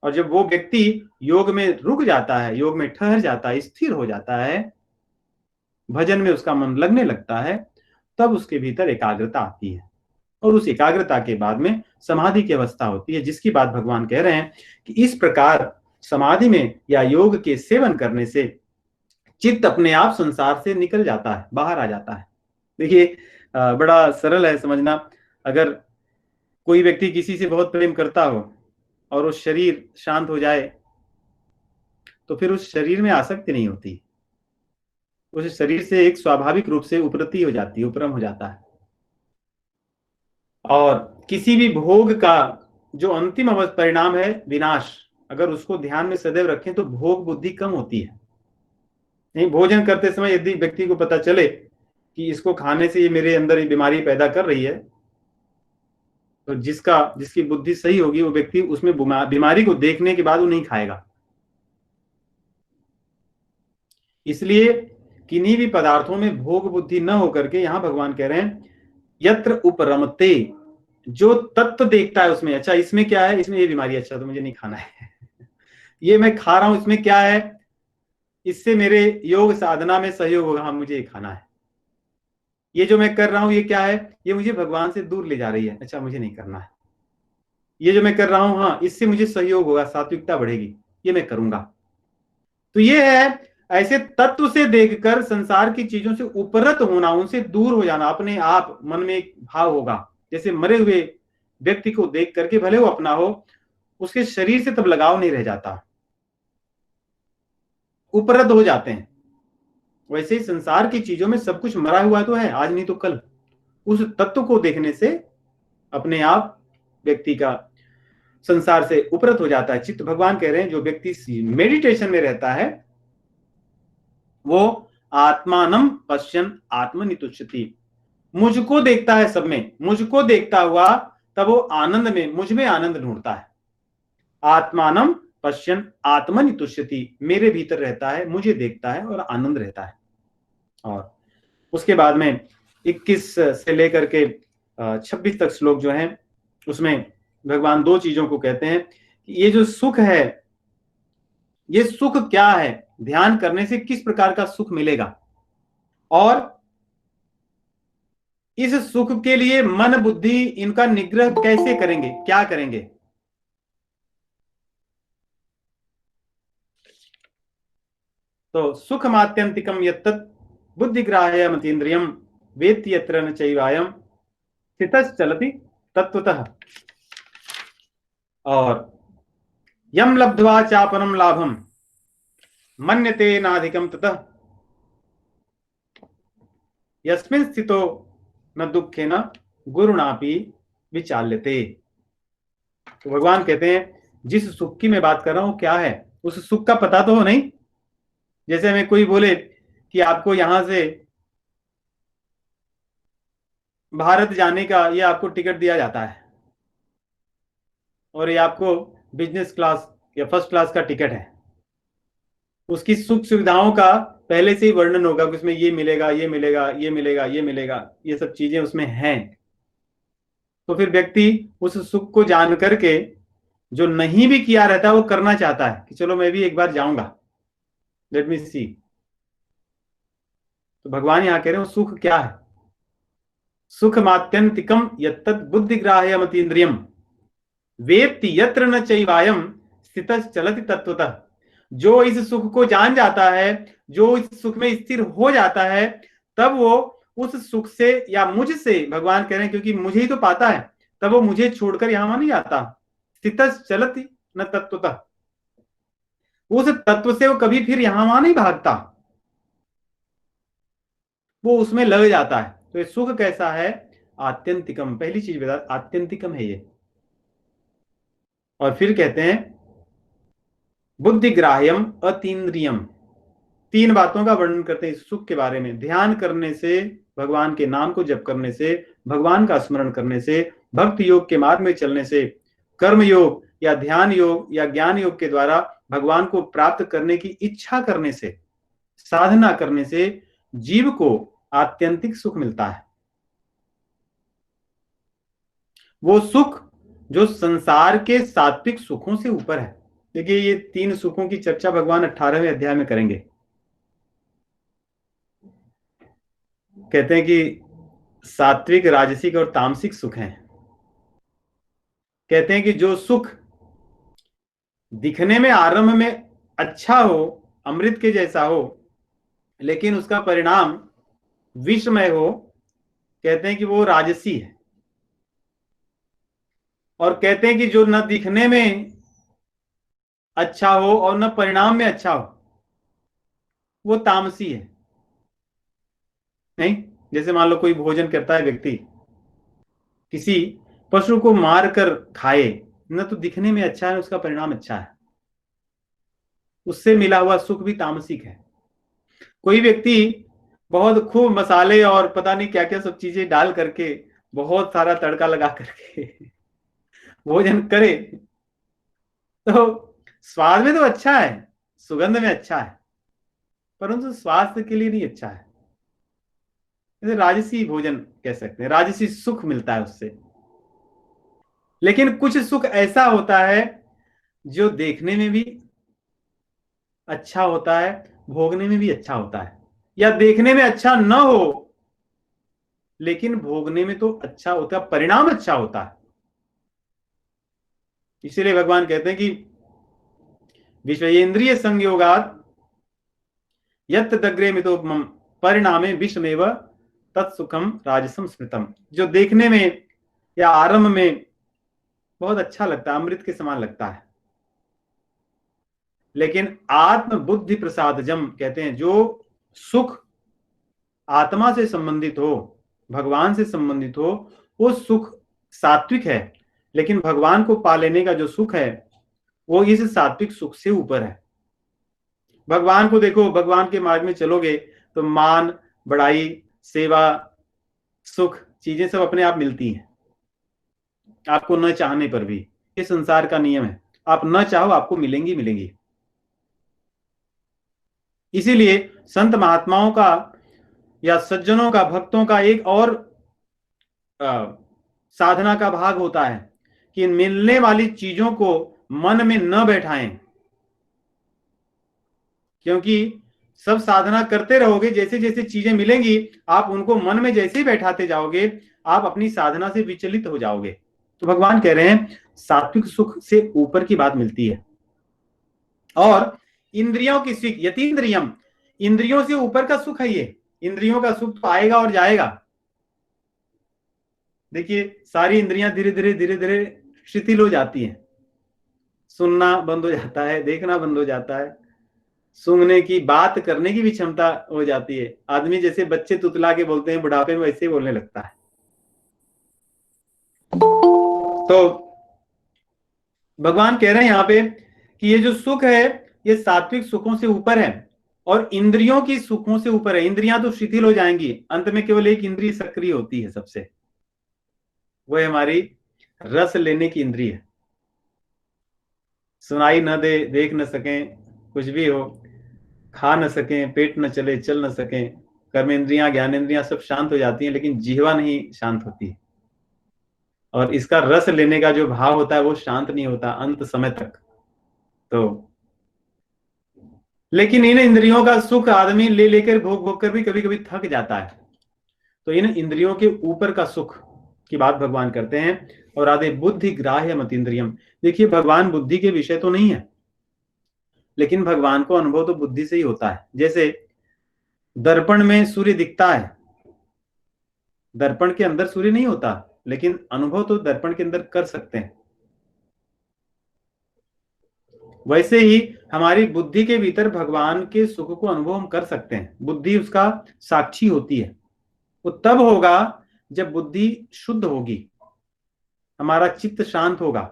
Speaker 1: और जब वो व्यक्ति योग में रुक जाता है, योग में ठहर जाता है, स्थिर हो जाता है, भजन में उसका मन लगने लगता है, तब उसके भीतर एकाग्रता आती है। और उस एकाग्रता के बाद में समाधि की अवस्था होती है, जिसकी बात भगवान कह रहे हैं कि इस प्रकार समाधि में या योग के सेवन करने से चित्त अपने आप संसार से निकल जाता है, बाहर आ जाता है। देखिए, बड़ा सरल है समझना। अगर कोई व्यक्ति किसी से बहुत प्रेम करता हो और वो शरीर शांत हो जाए, तो फिर उस शरीर में आसक्ति नहीं होती, उस शरीर से एक स्वाभाविक रूप से उपरति हो जाती है, उपरम हो जाता है। और किसी भी भोग का जो अंतिम परिणाम है विनाश, अगर उसको ध्यान में सदैव रखें तो भोग बुद्धि कम होती है। नहीं, भोजन करते समय यदि व्यक्ति को पता चले कि इसको खाने से ये मेरे अंदर ये बीमारी पैदा कर रही है, तो जिसकी बुद्धि सही होगी, वो व्यक्ति उसमें बीमारी को देखने के बाद वो नहीं खाएगा। इसलिए किन्हीं भी पदार्थों में भोग बुद्धि न होकर के यहां भगवान कह रहे हैं यत्र उपरमते, जो तत्व देखता है उसमें, अच्छा इसमें क्या है, इसमें ये बीमारी, अच्छा तो मुझे नहीं खाना है ये मैं खा रहा हूं, इसमें क्या है, इससे मेरे योग साधना में सहयोग होगा, हाँ मुझे ये खाना है। ये जो मैं कर रहा हूं ये क्या है, ये मुझे भगवान से दूर ले जा रही है, अच्छा मुझे नहीं करना है। ये जो मैं कर रहा हूं, हाँ इससे मुझे सहयोग होगा, सात्विकता बढ़ेगी, ये मैं करूंगा। तो ये है ऐसे तत्व से देखकर संसार की चीजों से उपरत होना, उनसे दूर हो जाना, अपने आप मन में एक भाव होगा, जैसे मरे हुए व्यक्ति को देख करके, भले वो अपना हो, उसके शरीर से तब लगाव नहीं रह जाता, उपरत हो जाते हैं। वैसे ही संसार की चीजों में सब कुछ मरा हुआ तो है, आज नहीं तो कल। उस तत्व को देखने से अपने आप व्यक्ति का संसार से उपरत हो जाता है चित्त। भगवान कह रहे हैं जो व्यक्ति मेडिटेशन में रहता है वो आत्मानम पश्यन आत्मनि तुष्यति, मुझको देखता है सब में, मुझको देखता हुआ तब वो आनंद में, मुझ में आनंद ढूंढता है। आत्मानम पश्यन आत्मनि तुष्यति, मेरे भीतर रहता है, मुझे देखता है और आनंद रहता है। और उसके बाद में 21 से लेकर के 26 तक श्लोक जो हैं उसमें भगवान दो चीजों को कहते हैं कि ये जो सुख है, ये सुख क्या है, ध्यान करने से किस प्रकार का सुख मिलेगा, और इस सुख के लिए मन बुद्धि इनका निग्रह कैसे करेंगे, क्या करेंगे। तो सुख मात्यंतिकम यत्तत् बुद्धिग्राह्य मतीन्द्रियम वेत्ति यत्र न चैवायम स्थितः चलति तत्वतः। और यम लब्ध्वा चापरम लाभम मन्यते नाधिकम ततः यस्मिन् स्थितो न दुखेन गुरुणापि विचाल्यते। तो भगवान कहते हैं जिस सुख की मैं बात कर रहा हूं क्या है, उस सुख का पता तो हो नहीं। जैसे हमें कोई बोले कि आपको यहां से भारत जाने का ये आपको टिकट दिया जाता है और ये आपको बिजनेस क्लास या फर्स्ट क्लास का टिकट है, उसकी सुख सुविधाओं का पहले से ही वर्णन होगा कि उसमें ये मिलेगा, ये मिलेगा, ये मिलेगा, ये मिलेगा, ये सब चीजें उसमें हैं। तो फिर व्यक्ति उस सुख को जान करके जो नहीं भी किया रहता है वो करना चाहता है कि चलो मैं भी एक बार जाऊंगा, लेट मी सी। तो भगवान यहां कह रहे हैं वो सुख क्या है। सुख मात्यंतिकम यत्तत् बुद्धिग्राह्य मतीन्द्रियम वेत्ति यत्र न चैवायम स्थितः चलति तत्वतः। जो इस सुख को जान जाता है, जो इस सुख में स्थिर हो जाता है, तब वो उस सुख से या मुझसे, भगवान कह रहे हैं क्योंकि मुझे ही तो पाता है, तब वो मुझे छोड़कर यहां नहीं जाता। स्थितः चलति न तत्वतः, उस तत्व से वो कभी फिर यहां वहां नहीं भागता, वो उसमें लग जाता है। तो ये सुख कैसा है, आत्यंतिकम, पहली चीज बता, आत्यंतिकम है ये। और फिर कहते हैं बुद्धिग्राह्यम अतीन्द्रियम, तीन बातों का वर्णन करते हैं इस सुख के बारे में। ध्यान करने से, भगवान के नाम को जप करने से, भगवान का स्मरण करने से, भक्ति योग के मार्ग में चलने से, कर्म योग या ध्यान योग या ज्ञान योग के द्वारा भगवान को प्राप्त करने की इच्छा करने से, साधना करने से जीव को आत्यंतिक सुख मिलता है। वो सुख जो संसार के सात्विक सुखों से ऊपर है। देखिए ये तीन सुखों की चर्चा भगवान 18वें अध्याय में करेंगे। कहते हैं कि सात्विक, राजसिक और तामसिक सुख हैं। कहते हैं कि जो सुख दिखने में आरंभ में अच्छा हो, अमृत के जैसा हो, लेकिन उसका परिणाम विषमय हो, कहते हैं कि वो राजसी है। और कहते हैं कि जो न दिखने में अच्छा हो और न परिणाम में अच्छा हो, वो तामसी है। नहीं, जैसे मान लो कोई भोजन करता है व्यक्ति, किसी पशु को मार कर खाए, न तो दिखने में अच्छा है, उसका परिणाम अच्छा है, उससे मिला हुआ सुख भी तामसिक है। कोई व्यक्ति बहुत खूब मसाले और पता नहीं क्या क्या सब चीजें डाल करके, बहुत सारा तड़का लगा करके भोजन करे, तो स्वाद में तो अच्छा है, सुगंध में अच्छा है, परंतु स्वास्थ्य के लिए नहीं अच्छा है। जैसे राजसी भोजन कह सकते हैं, राजसी सुख मिलता है उससे। लेकिन कुछ सुख ऐसा होता है जो देखने में भी अच्छा होता है, भोगने में भी अच्छा होता है, या देखने में अच्छा न हो लेकिन भोगने में तो अच्छा होता है, परिणाम अच्छा होता है। इसीलिए भगवान कहते हैं कि विषयेंद्रिय संयोगात यत् दग्रे मितोपमम परिणामे विषमेव तत्सुखम राजसम स्मृतम। जो देखने में या आरंभ में बहुत अच्छा लगता है, अमृत के समान लगता है, लेकिन आत्म बुद्धि प्रसादजम, कहते हैं जो सुख आत्मा से संबंधित हो, भगवान से संबंधित हो, वो सुख सात्विक है, लेकिन भगवान को पा लेने का जो सुख है वो इस सात्विक सुख से ऊपर है। भगवान को देखो, भगवान के मार्ग में चलोगे तो मान, बड़ाई, सेवा, सुख, चीजें सब अपने आप मिलती हैं, आपको न चाहने पर भी। ये संसार का नियम है, आप न चाहो आपको मिलेंगी मिलेंगी। इसीलिए संत महात्माओं का या सज्जनों का, भक्तों का एक और साधना का भाग होता है कि मिलने वाली चीजों को मन में न बैठाएं, क्योंकि सब साधना करते रहोगे, जैसे जैसे चीजें मिलेंगी आप उनको मन में जैसे ही बैठाते जाओगे आप अपनी साधना से विचलित हो जाओगे। तो भगवान कह रहे हैं सात्विक सुख से ऊपर की बात मिलती है। और इंद्रियों की सुख, यतीन्द्रियम, इंद्रियों से ऊपर का सुख है ये। इंद्रियों का सुख तो आएगा और जाएगा। देखिए सारी इंद्रियां धीरे धीरे धीरे धीरे शिथिल हो जाती हैं, सुनना बंद हो जाता है, देखना बंद हो जाता है, सूंघने की, बात करने की भी क्षमता हो जाती है। आदमी जैसे बच्चे तुतला के बोलते हैं बुढ़ापे में, वैसे ही बोलने लगता है। तो भगवान कह रहे हैं यहाँ पे कि ये जो सुख है ये सात्विक सुखों से ऊपर है और इंद्रियों की सुखों से ऊपर है। इंद्रियां तो शिथिल हो जाएंगी, अंत में केवल एक इंद्रिय सक्रिय होती है सबसे, वो है हमारी रस लेने की इंद्रिय। सुनाई न दे, देख न सकें, कुछ भी हो, खा न सकें, पेट न चले, चल न सकें, कर्मेंद्रियां, ज्ञानेंद्रियां सब शांत हो जाती हैं, लेकिन जिह्वा नहीं शांत होती। और इसका रस लेने का जो भाव होता है वो शांत नहीं होता अंत समय तक। तो लेकिन इन इंद्रियों का सुख आदमी ले लेकर भोग भोग कर भी कभी कभी थक जाता है। तो इन इंद्रियों के ऊपर का सुख की बात भगवान करते हैं। और आदि बुद्धि ग्राह्य मत इंद्रियम। देखिए भगवान बुद्धि के विषय तो नहीं है, लेकिन भगवान को अनुभव तो बुद्धि से ही होता है। जैसे दर्पण में सूर्य दिखता है, दर्पण के अंदर सूर्य नहीं होता, लेकिन अनुभव तो दर्पण के अंदर कर सकते हैं। वैसे ही हमारी बुद्धि के भीतर भगवान के सुख को अनुभव हम कर सकते हैं। बुद्धि उसका साक्षी होती है। वो तब होगा जब बुद्धि शुद्ध होगी, हमारा चित्त शांत होगा।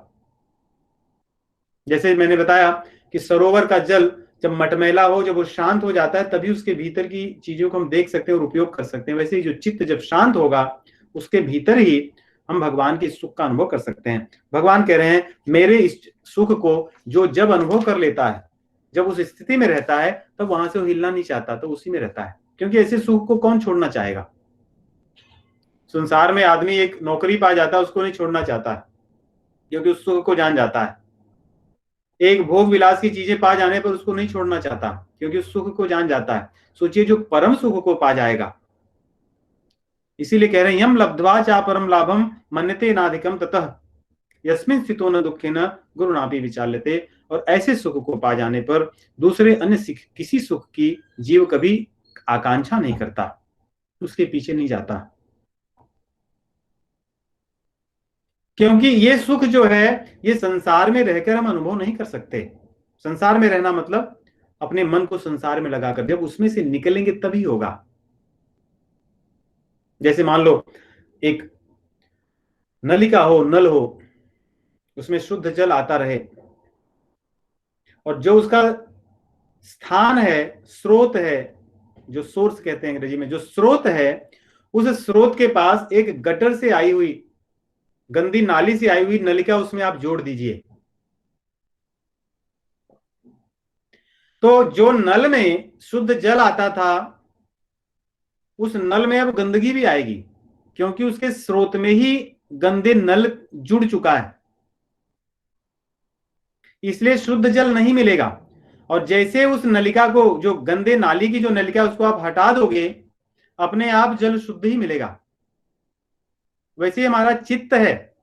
Speaker 1: जैसे मैंने बताया कि सरोवर का जल जब मटमैला हो, जब वो शांत हो जाता है, तभी उसके भीतर की चीजों को हम देख सकते हैं और उपयोग कर सकते हैं। वैसे ही जो चित्त जब शांत होगा उसके भीतर ही हम भगवान के सुख का अनुभव कर सकते हैं। भगवान कह रहे हैं मेरे इस सुख को जो जब अनुभव कर लेता है, जब उस स्थिति में रहता है, तब वहां से वो हिलना नहीं चाहता, तो उसी में रहता है। क्योंकि ऐसे सुख को कौन छोड़ना चाहेगा। संसार में आदमी एक नौकरी पा जाता है, उसको नहीं छोड़ना चाहता, क्योंकि उस सुख को जान जाता है। एक भोग विलास की चीजें पा जाने पर उसको नहीं छोड़ना चाहता, क्योंकि उस सुख को जान जाता है। सोचिए जो परम सुख को पा जाएगा। इसीलिए कह रहे हैं यम लब्ध्वा चा परम लाभम मन्यते नाधिकम ततः यस्मिन स्थितो न दुखे न गुरुणापि विचाल्यते। और ऐसे सुख को पा जाने पर दूसरे अन्य किसी सुख की जीव कभी आकांक्षा नहीं करता, उसके पीछे नहीं जाता। क्योंकि ये सुख जो है ये संसार में रहकर हम अनुभव नहीं कर सकते। संसार में रहना मतलब अपने मन को संसार में लगाकर, जब उसमें से निकलेंगे तभी होगा। जैसे मान लो एक नलिका हो, नल हो, उसमें शुद्ध जल आता रहे, और जो उसका स्थान है, स्रोत है, जो सोर्स कहते हैं अंग्रेजी में, जो स्रोत है, उस स्रोत के पास एक गटर से आई हुई, गंदी नाली से आई हुई नलिका उसमें आप जोड़ दीजिए, तो जो नल में शुद्ध जल आता था उस नल में अब गंदगी भी आएगी, क्योंकि उसके स्रोत में ही गंदे नल जुड़ चुका है, इसलिए शुद्ध जल नहीं मिलेगा। और जैसे उस नलिका को, जो गंदे नाली की जो नलिका, उसको आप हटा दोगे, अपने आप जल शुद्ध ही मिलेगा। वैसे हमारा चित्त है,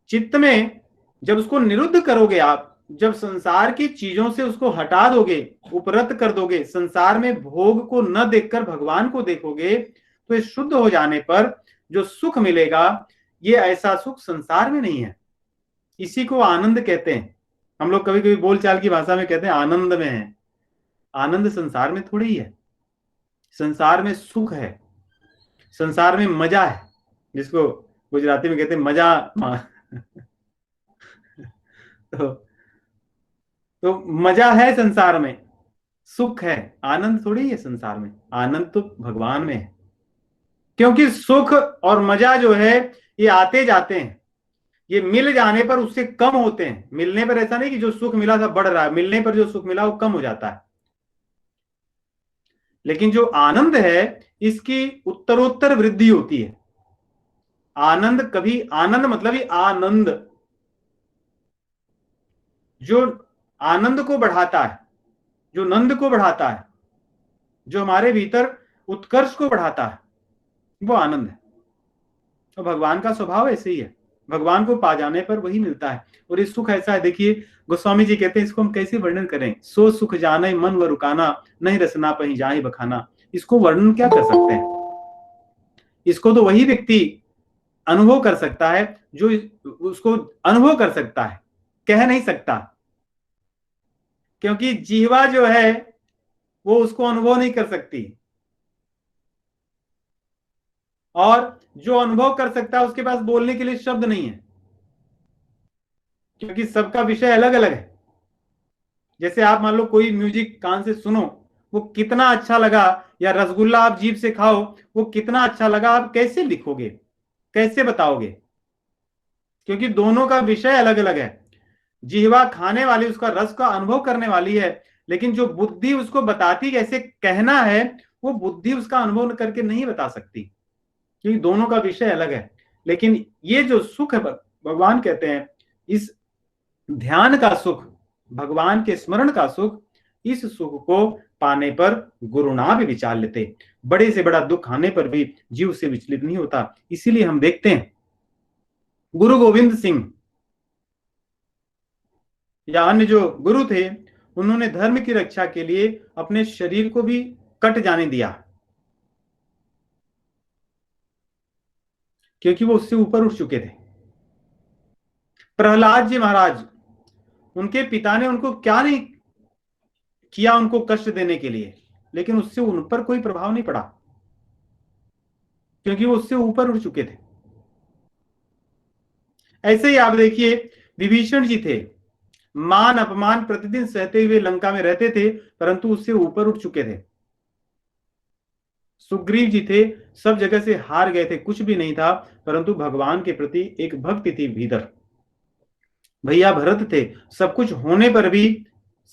Speaker 1: चित्त में जब उसको निरुद्ध करोगे आप, जब संसार की चीजों से उसको हटा दोगे, उपरत कर दोगे, संसार में भोग को न देखकर भगवान को देखोगे, तो इस शुद्ध हो जाने पर जो सुख मिलेगा ये ऐसा सुख संसार में नहीं है। इसी को आनंद कहते हैं। हम लोग कभी कभी बोलचाल की भाषा में कहते हैं आनंद में है। आनंद संसार में थोड़ी ही है। संसार में सुख है, संसार में मजा है, जिसको गुजराती में कहते हैं मजा। तो मजा है संसार में, सुख है, आनंद थोड़ी है संसार में, आनंद तो भगवान में है। क्योंकि सुख और मजा जो है ये आते जाते हैं, ये मिल जाने पर उससे कम होते हैं। मिलने पर ऐसा नहीं कि जो सुख मिला था बढ़ रहा है, मिलने पर जो सुख मिला वो कम हो जाता है। लेकिन जो आनंद है इसकी उत्तरोत्तर वृद्धि होती है। आनंद कभी, आनंद मतलब ही आनंद, जो आनंद को बढ़ाता है, जो नंद को बढ़ाता है, जो हमारे भीतर उत्कर्ष को बढ़ाता है, वो आनंद है। तो भगवान का स्वभाव ऐसे ही है, भगवान को पा जाने पर वही मिलता है। और ये सुख ऐसा है, देखिए गोस्वामी जी कहते हैं, इसको हम कैसे वर्णन करें। सो सुख जाने मन व रुकाना, नहीं रसना पही जाहि बखाना। इसको वर्णन क्या कर सकते हैं, इसको तो वही व्यक्ति अनुभव कर सकता है जो उसको अनुभव कर सकता है, कह नहीं सकता। क्योंकि जीवा जो है वो उसको अनुभव नहीं कर सकती, और जो अनुभव कर सकता है उसके पास बोलने के लिए शब्द नहीं है, क्योंकि सबका विषय अलग अलग है। जैसे आप मान लो कोई म्यूजिक कान से सुनो, वो कितना अच्छा लगा, या रसगुल्ला आप जीभ से खाओ, वो कितना अच्छा लगा, आप कैसे लिखोगे, कैसे बताओगे, क्योंकि दोनों का विषय अलग अलग है। जिह्वा खाने वाली, उसका रस का अनुभव करने वाली है, लेकिन जो बुद्धि उसको बताती कैसे कहना है, वो बुद्धि उसका अनुभव करके नहीं बता सकती, क्योंकि दोनों का विषय अलग है। लेकिन ये जो सुख है, भगवान कहते हैं इस ध्यान का सुख, भगवान के स्मरण का सुख, इस सुख को पाने पर गुरुना भी विचार लेते, बड़े से बड़ा दुख आने पर भी जीव से विचलित नहीं होता। इसीलिए हम देखते हैं गुरु गोविंद सिंह या अन्य जो गुरु थे, उन्होंने धर्म की रक्षा के लिए अपने शरीर को भी कट जाने दिया, क्योंकि वो उससे ऊपर उठ चुके थे। प्रहलाद जी महाराज, उनके पिता ने उनको क्या नहीं किया उनको कष्ट देने के लिए, लेकिन उससे उन पर कोई प्रभाव नहीं पड़ा, क्योंकि वो उससे ऊपर उठ चुके थे। ऐसे ही आप देखिए विभीषण जी थे, मान अपमान प्रतिदिन सहते हुए लंका में रहते थे, परंतु उससे ऊपर उठ चुके थे। सुग्रीव जी थे, सब जगह से हार गए थे, कुछ भी नहीं था, परंतु भगवान के प्रति एक भक्ति थी भीतर। भैया भरत थे, सब कुछ होने पर भी,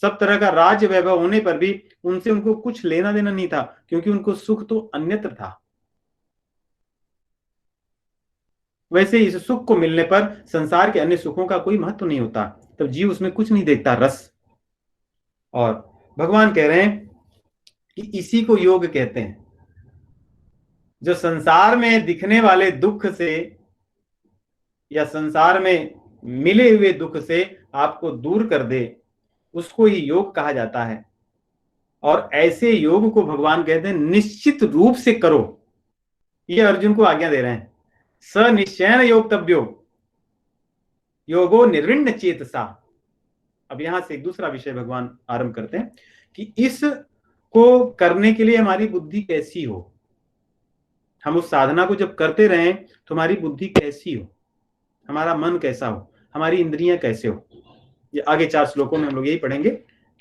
Speaker 1: सब तरह का राज्य वैभव होने पर भी उनसे उनको कुछ लेना देना नहीं था, क्योंकि उनको सुख तो अन्यत्र था। वैसे इस सुख को मिलने पर संसार के अन्य सुखों का कोई महत्व नहीं होता, तब जीव उसमें कुछ नहीं देखता, रस। और भगवान कह रहे हैं कि इसी को योग कहते हैं, जो संसार में दिखने वाले दुख से या संसार में मिले हुए दुख से आपको दूर कर दे, उसको ही योग कहा जाता है। और ऐसे योग को भगवान कहते हैं निश्चित रूप से करो, ये अर्जुन को आज्ञा दे रहे हैं। स निश्चयन योगतव्यो योगो निर्विण्ण चेतसा। अब यहां से एक दूसरा विषय भगवान आरंभ करते हैं कि इस को करने के लिए हमारी बुद्धि कैसी हो, हम उस साधना को जब करते रहें तो हमारी बुद्धि कैसी हो, हमारा मन कैसा हो, हमारी इंद्रियां कैसे हो। ये आगे 4 श्लोकों में हम लोग यही पढ़ेंगे,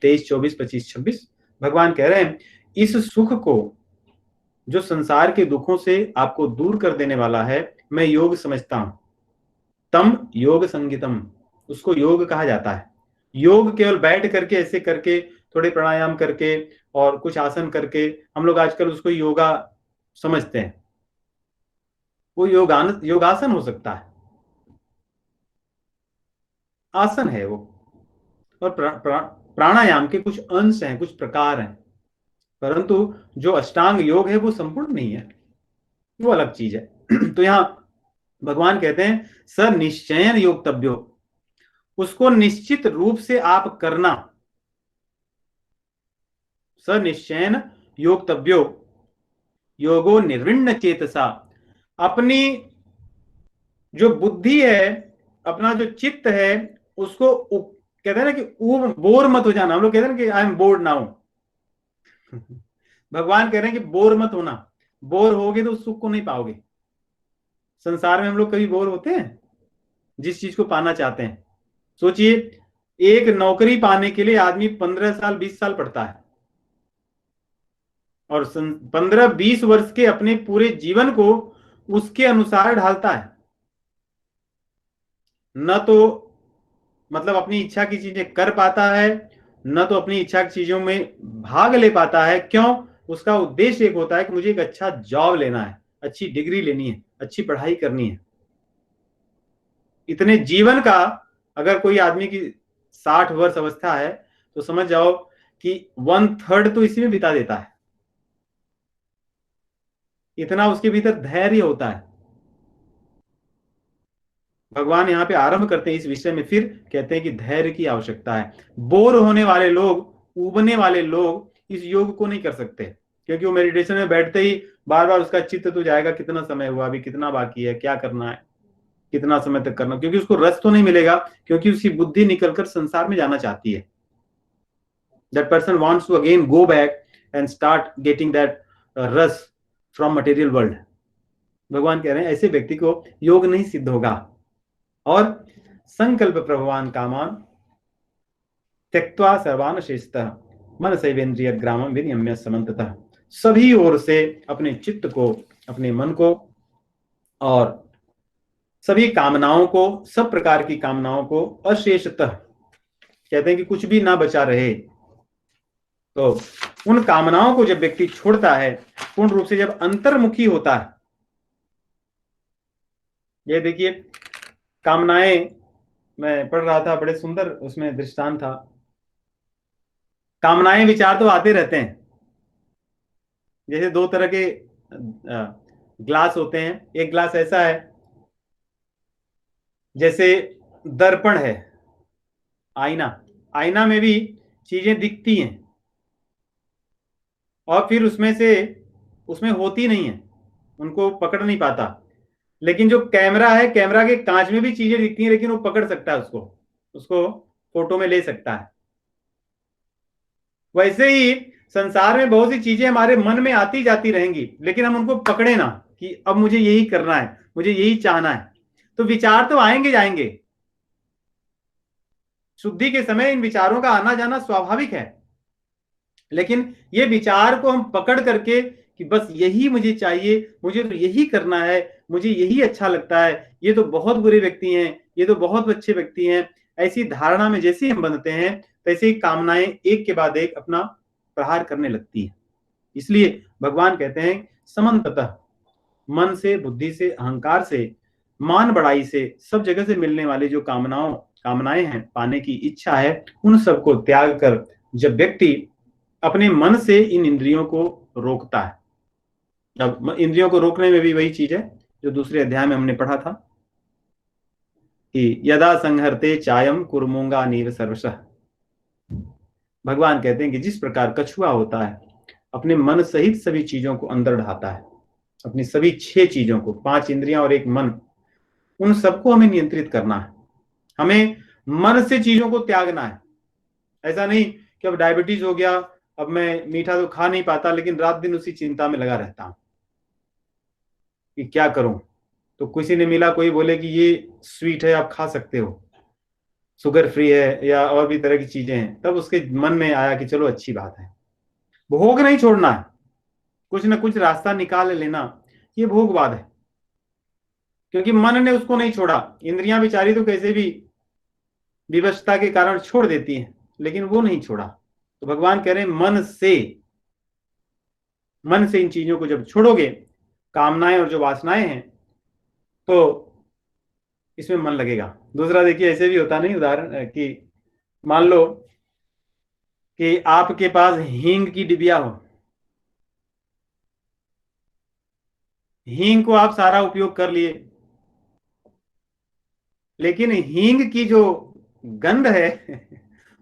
Speaker 1: 23, 24, 25, 26। भगवान कह रहे हैं इस सुख को, जो संसार के दुखों से आपको दूर कर देने वाला है, मैं योग समझता हूं। तम योग संगीतम, उसको योग कहा जाता है। योग केवल बैठ करके ऐसे करके, थोड़े प्राणायाम करके और कुछ आसन करके, हम लोग आजकल उसको योगा समझते हैं। वो योगासन हो सकता है, आसन है वो, और प्राणायाम के कुछ अंश हैं, कुछ प्रकार हैं, परंतु जो अष्टांग योग है वो संपूर्ण नहीं है, वो अलग चीज है। तो यहां भगवान कहते हैं स निश्चयन योगतव्यो, उसको निश्चित रूप से आप करना। स निश्चयन योगतव्यो योगो निर्विण्ण चेतसा, अपनी जो बुद्धि है, अपना जो चित्त है, उसको कहते हैं ना कि बोर मत हो जाना। हम लोग कहते हैं ना कि आई एम बोर्ड नाउ। भगवान कह रहे हैं कि बोर मत होना, बोर होगे तो उस सुख को नहीं पाओगे। संसार में हम लोग कभी बोर होते हैं जिस चीज को पाना चाहते हैं? सोचिए, एक नौकरी पाने के लिए आदमी 15 साल 20 साल पढ़ता है, और 15 20 वर्ष के अपने पूरे जीवन को उसके अनुसार ढालता है। न तो मतलब अपनी इच्छा की चीजें कर पाता है, न तो अपनी इच्छा की चीजों में भाग ले पाता है। क्यों? उसका उद्देश्य एक होता है कि मुझे एक अच्छा जॉब लेना है, अच्छी डिग्री लेनी है, अच्छी पढ़ाई करनी है। इतने जीवन का अगर कोई आदमी की 60 वर्ष अवस्था है, तो समझ जाओ कि 1/3 तो इसी में बिता देता है। इतना उसके भीतर धैर्य होता है। भगवान यहाँ पे आरंभ करते हैं इस विषय में, फिर कहते हैं कि धैर्य की आवश्यकता है। बोर होने वाले लोग, उबने वाले लोग इस योग को नहीं कर सकते, क्योंकि वो मेडिटेशन में बैठते ही बार बार उसका चित्त तो जाएगा, कितना समय हुआ, अभी कितना बाकी है, क्या करना है, कितना समय तक करना, क्योंकि उसको रस तो नहीं मिलेगा, क्योंकि उसकी बुद्धि निकलकर संसार में जाना चाहती है। That person wants to again go back and start getting that रस from material world. भगवान कह रहे हैं ऐसे व्यक्ति को योग नहीं सिद्ध होगा। और संकल्प प्रभवान कामान त्यक्त्वा सर्वान शेषतः मन सैवेन्द्रिय ग्रामम विनियम्य समन्ततः। सभी ओर से अपने चित्त को, अपने मन को और सभी कामनाओं को, सब प्रकार की कामनाओं को अशेषतः, कहते हैं कि कुछ भी ना बचा रहे, तो उन कामनाओं को जब व्यक्ति छोड़ता है, पूर्ण रूप से जब अंतर्मुखी होता है। ये देखिए, कामनाएं, मैं पढ़ रहा था, बड़े सुंदर उसमें दृष्टांत था। कामनाएं विचार तो आते रहते हैं। जैसे दो तरह के ग्लास होते हैं। एक ग्लास ऐसा है जैसे दर्पण है, आईना, आईना में भी चीजें दिखती हैं और फिर उसमें होती नहीं है, उनको पकड़ नहीं पाता। लेकिन जो कैमरा है, कैमरा के कांच में भी चीजें दिखती हैं, लेकिन वो पकड़ सकता है उसको, उसको फोटो में ले सकता है। वैसे ही संसार में बहुत सी चीजें हमारे मन में आती जाती रहेंगी, लेकिन हम उनको पकड़े ना कि अब मुझे यही करना है, मुझे यही चाहना है। तो विचार तो आएंगे जाएंगे, शुद्धि के समय इन विचारों का आना जाना स्वाभाविक है, लेकिन ये विचार को हम पकड़ करके कि बस यही मुझे चाहिए, मुझे तो यही करना है, मुझे यही अच्छा लगता है, ये तो बहुत बुरे व्यक्ति हैं, ये तो बहुत अच्छे व्यक्ति हैं, ऐसी धारणा में जैसे हम बनते हैं, तैसे ही कामनाएं एक के बाद एक अपना प्रहार करने लगती है। इसलिए भगवान कहते हैं समन्ततः, मन से, बुद्धि से, अहंकार से, मान बढ़ाई से, सब जगह से मिलने वाली जो कामनाएं हैं, पाने की इच्छा है, उन सबको त्याग कर जब व्यक्ति अपने मन से इन इंद्रियों को रोकता है। अब इंद्रियों को रोकने में भी वही चीज है जो दूसरे अध्याय में हमने पढ़ा था कि यदा संहरते चायम कुर्मोंगा नीर सर्वशः। भगवान कहते हैं कि जिस प्रकार कछुआ होता है, अपने मन सहित सभी चीजों को अंदर ढाता है, अपनी सभी 6 चीजों को, 5 इंद्रियां और एक मन, उन सबको हमें नियंत्रित करना है। हमें मन से चीजों को त्यागना है। ऐसा नहीं कि अब डायबिटीज हो गया, अब मैं मीठा तो खा नहीं पाता, लेकिन रात दिन उसी चिंता में लगा रहता हूं कि क्या करूं। तो किसी ने मिला, कोई बोले कि ये स्वीट है, आप खा सकते हो, शुगर फ्री है, या और भी तरह की चीजें हैं, तब उसके मन में आया कि चलो अच्छी बात है। भोग नहीं छोड़ना है, कुछ ना कुछ रास्ता निकाल लेना, ये भोगवाद है, क्योंकि मन ने उसको नहीं छोड़ा। इंद्रियां बेचारी तो कैसे भी विवशता के कारण छोड़ देती हैं, लेकिन वो नहीं छोड़ा। तो भगवान कह रहे हैं मन से इन चीजों को जब छोड़ोगे, कामनाएं और जो वासनाएं हैं, तो इसमें मन लगेगा। दूसरा देखिए, ऐसे भी होता नहीं, उदाहरण कि मान लो कि आपके पास हींग की डिबिया हो, हींग को आप सारा उपयोग कर लिए, लेकिन हींग की जो गंध है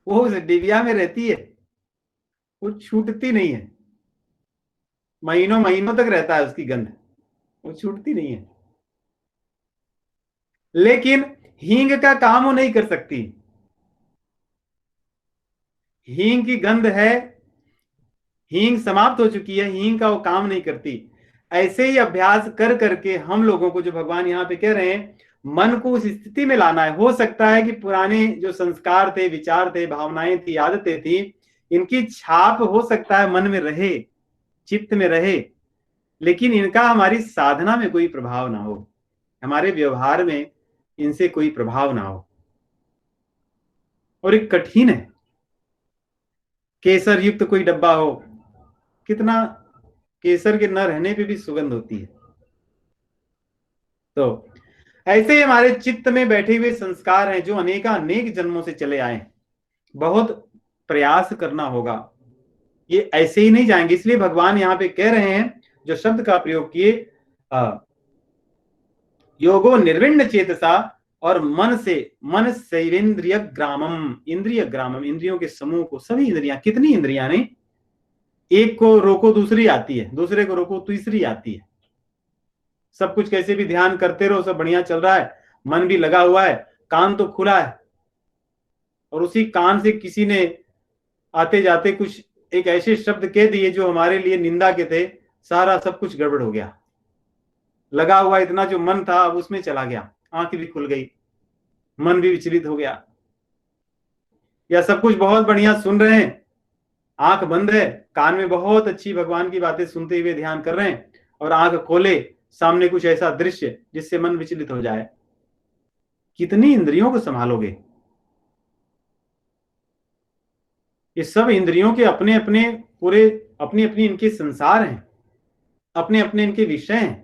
Speaker 1: वो उस डिबिया में रहती है, वो छूटती नहीं है, महीनों महीनों तक रहता है उसकी गंध, वो छूटती नहीं है। लेकिन हींग का काम वो नहीं कर सकती। हींग की गंध है, हींग समाप्त हो चुकी है, हींग का वो काम नहीं करती। ऐसे ही अभ्यास कर करके हम लोगों को, जो भगवान यहाँ पे कह रहे हैं, मन को उस स्थिति में लाना है। हो सकता है कि पुराने जो संस्कार थे, विचार थे, भावनाएं थी, आदतें थी, इनकी छाप हो सकता है मन में रहे, चित्त में रहे, लेकिन इनका हमारी साधना में कोई प्रभाव ना हो, हमारे व्यवहार में इनसे कोई प्रभाव ना हो। और एक कठिन है, केसर युक्त कोई डब्बा हो, कितना केसर के न रहने पे भी सुगंध होती है। तो ऐसे ही हमारे चित्त में बैठे हुए संस्कार हैं जो अनेक जन्मों से चले आए हैं। बहुत प्रयास करना होगा, ये ऐसे ही नहीं जाएंगे। इसलिए भगवान यहाँ पे कह रहे हैं, जो शब्द का प्रयोग किए, योगो निर्विण्ण चेतसा, और मन सैवेंद्रिय ग्रामम, इंद्रिय ग्रामम, इंद्रियों के समूह को, सभी इंद्रियां, कितनी इंद्रियां नहीं, एक को रोको दूसरी आती है, दूसरे को रोको तीसरी आती है। सब कुछ कैसे भी ध्यान करते रहो, सब बढ़िया चल रहा है, मन भी लगा हुआ है, कान तो खुला है, और उसी कान से किसी ने आते जाते कुछ एक ऐसे शब्द कह दिए जो हमारे लिए निंदा के थे, सारा सब कुछ गड़बड़ हो गया। लगा हुआ इतना जो मन था अब उसमें चला गया, आंख भी खुल गई, मन भी विचलित हो गया। या सब कुछ बहुत बढ़िया सुन रहे हैं, आंख बंद है, कान में बहुत अच्छी भगवान की बातें सुनते हुए ध्यान कर रहे हैं, और आंख खोले, सामने कुछ ऐसा दृश्य जिससे मन विचलित हो जाए। कितनी इंद्रियों को संभालोगे? ये सब इंद्रियों के अपने अपने पूरे, अपनी अपनी इनके संसार हैं, अपने अपने इनके विषय हैं,